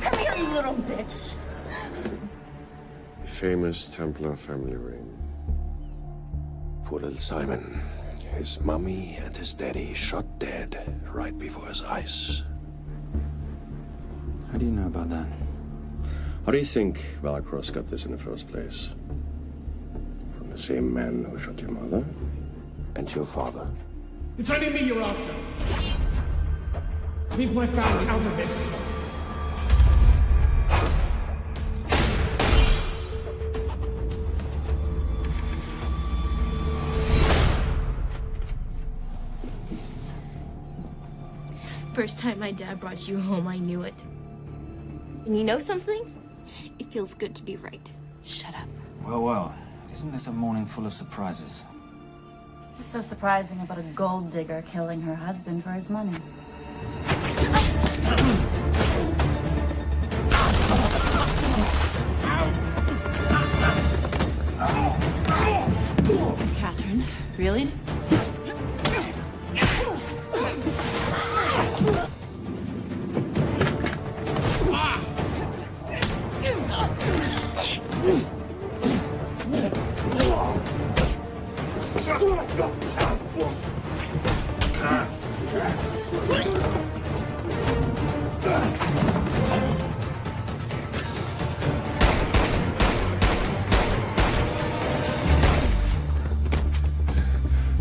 Come here, you little bitch. Famous Templar family ring. Poor little Simon. His mommy and his daddy shot dead right before his eyes. How do you know about that? How do you think Valacross got this in the first place? From the same man who shot your mother and your father. It's only me you're after. Leave my family out of this. First time my dad brought you home, I knew it. And you know something? It feels good to be right. Shut up. Well, well. Isn't this a morning full of surprises? What's so surprising about a gold digger killing her husband for his money? Catherine. Really?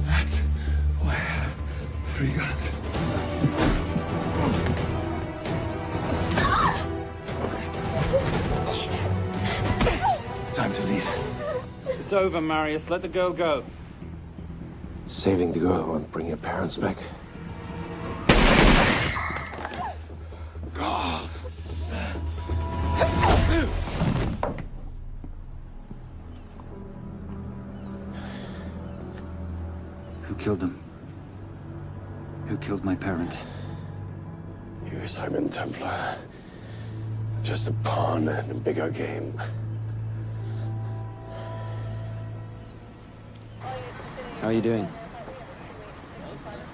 That's why I have 3 guns. Time to leave. It's over, Marius. Let the girl go. Saving the girl won't bring your parents back. God. Who killed them? Who killed my parents? You, Simon Templar. Just a pawn in a bigger game. How are you doing?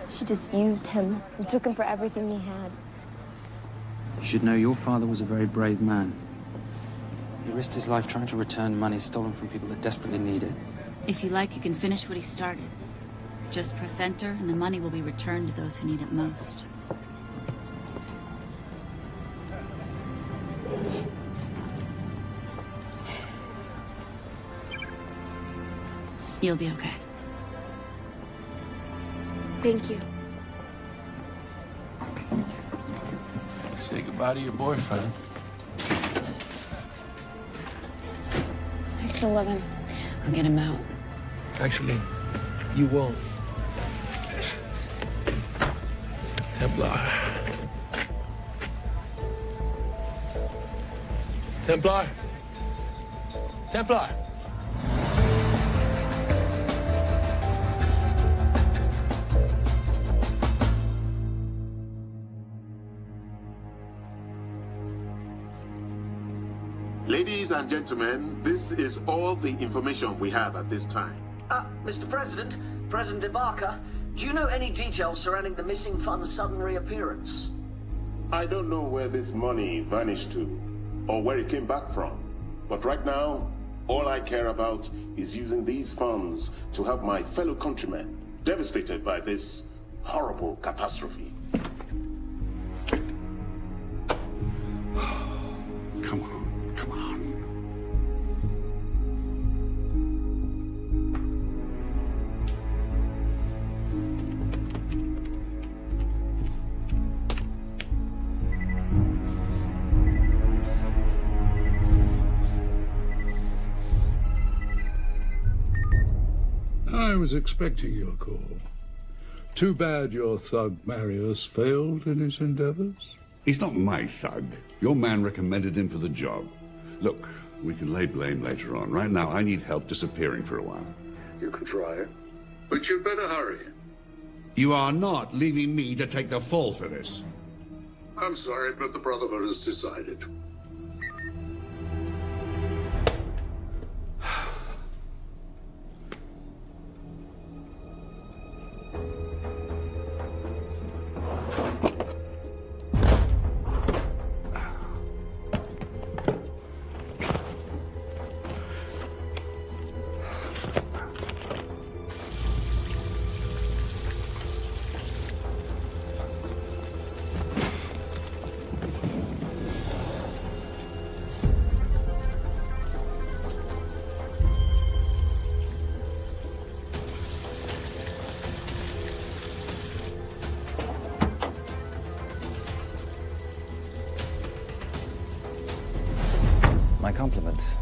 She just used him and took him for everything he had. You should know your father was a very brave man. He risked his life trying to return money stolen from people that desperately need it. If you like, you can finish what he started. Just press enter, and the money will be returned to those who need it most. You'll be okay. Thank you. Say goodbye to your boyfriend. I still love him. I'll get him out. Actually, you won't. Templar. Templar. Templar. Ladies and gentlemen, this is all the information we have at this time. Mr. President, President Ibaka, do you know any details surrounding the missing fund's sudden reappearance? I don't know where this money vanished to, or where it came back from. But right now, all I care about is using these funds to help my fellow countrymen devastated by this horrible catastrophe. Come on, come on. I was expecting your call. Too bad your thug Marius failed in his endeavors. He's not my thug. Your man recommended him for the job. Look, we can lay blame later on. Right now, I need help disappearing for a while. You can try, but you'd better hurry. You are not leaving me to take the fall for this. I'm sorry, but the Brotherhood has decided. My compliments.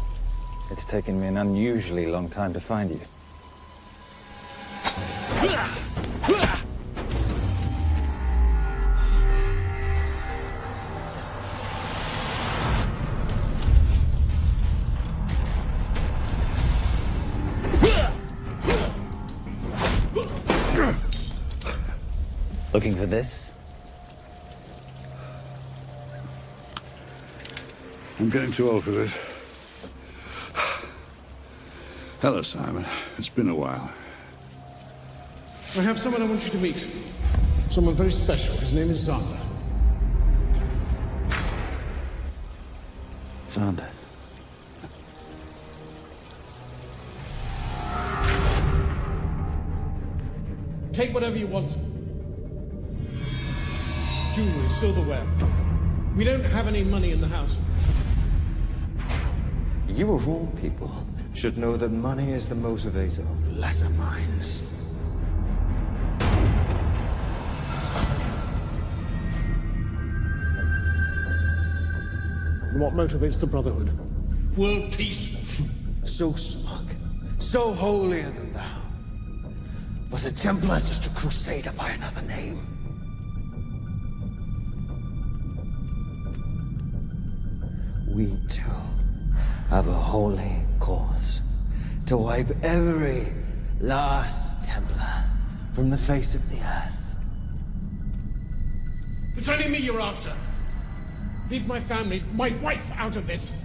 It's taken me an unusually long time to find you. Looking for this? I'm getting too old for this. Hello, Simon. It's been a while. I have someone I want you to meet. Someone very special. His name is Zander. Zander. Take whatever you want. Jewelry, silverware. We don't have any money in the house. You of all people should know that money is the motivator of lesser minds. What motivates the Brotherhood? World peace. So smug, so holier than thou. But a Templar's just a crusader by another name. We too have a holy cause to wipe every last Templar from the face of the earth. It's only me you're after. Leave my family, my wife, out of this.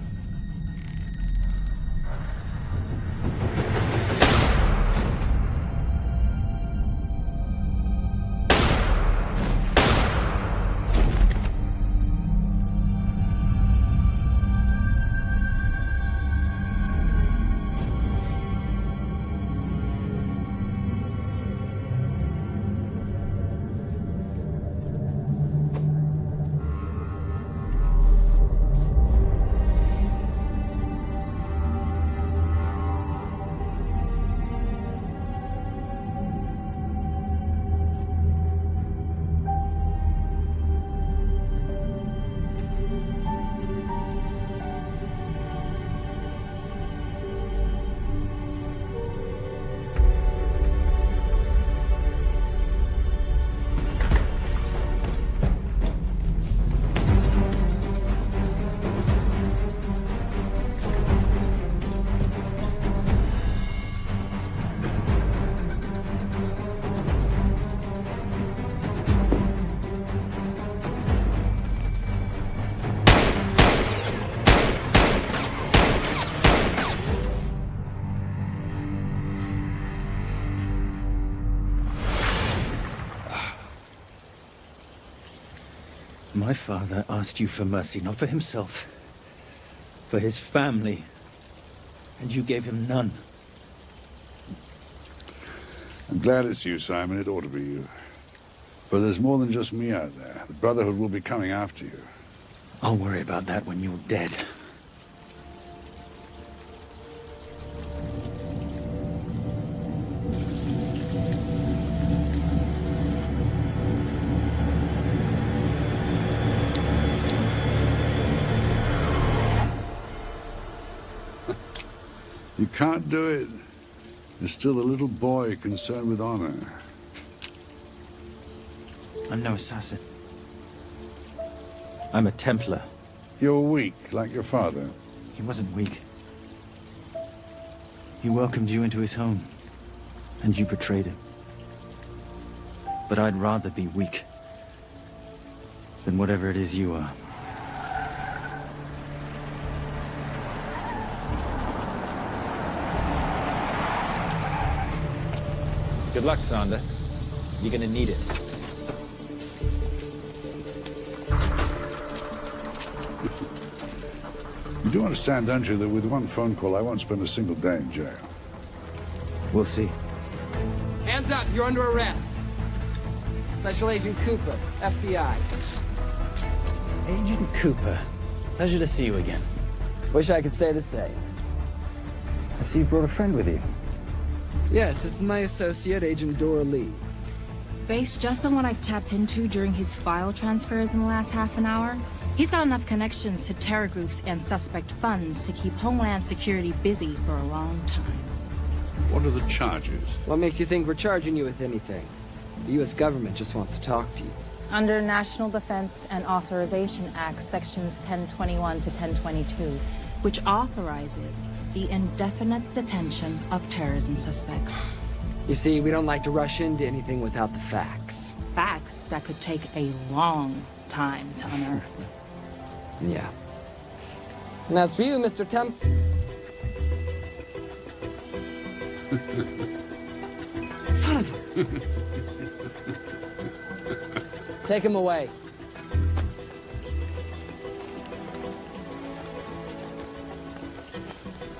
My father asked you for mercy, not for himself, for his family, and you gave him none. I'm glad it's you, Simon. It ought to be you. But there's more than just me out there. The Brotherhood will be coming after you. I'll worry about that when you're dead. You can't do it. You're still a little boy concerned with honor. I'm no assassin. I'm a Templar. You're weak, like your father. He wasn't weak. He welcomed you into his home, and you betrayed him. But I'd rather be weak than whatever it is you are. Good luck, Zander. You're gonna need it. You do understand, don't you, that with one phone call, I won't spend a single day in jail. We'll see. Hands up, you're under arrest. Special Agent Cooper, FBI. Agent Cooper, pleasure to see you again. Wish I could say the same. I see you brought a friend with you. Yes, this is my associate, Agent Dora Lee. Based just on what I've tapped into during his file transfers in the last half an hour, he's got enough connections to terror groups and suspect funds to keep Homeland Security busy for a long time. What are the charges? What makes you think we're charging you with anything? The U.S. government just wants to talk to you. Under National Defense and Authorization Act, Sections 1021 to 1022, which authorizes the indefinite detention of terrorism suspects. You see, we don't like to rush into anything without the facts. Facts that could take a long time to unearth. Yeah. And as for you, Mr. Temp... Son of a... Take him away.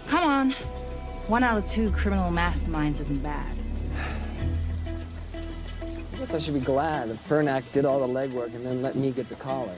Come on. 1 out of 2 criminal masterminds isn't bad. I guess I should be glad that Fernak did all the legwork and then let me get the collar.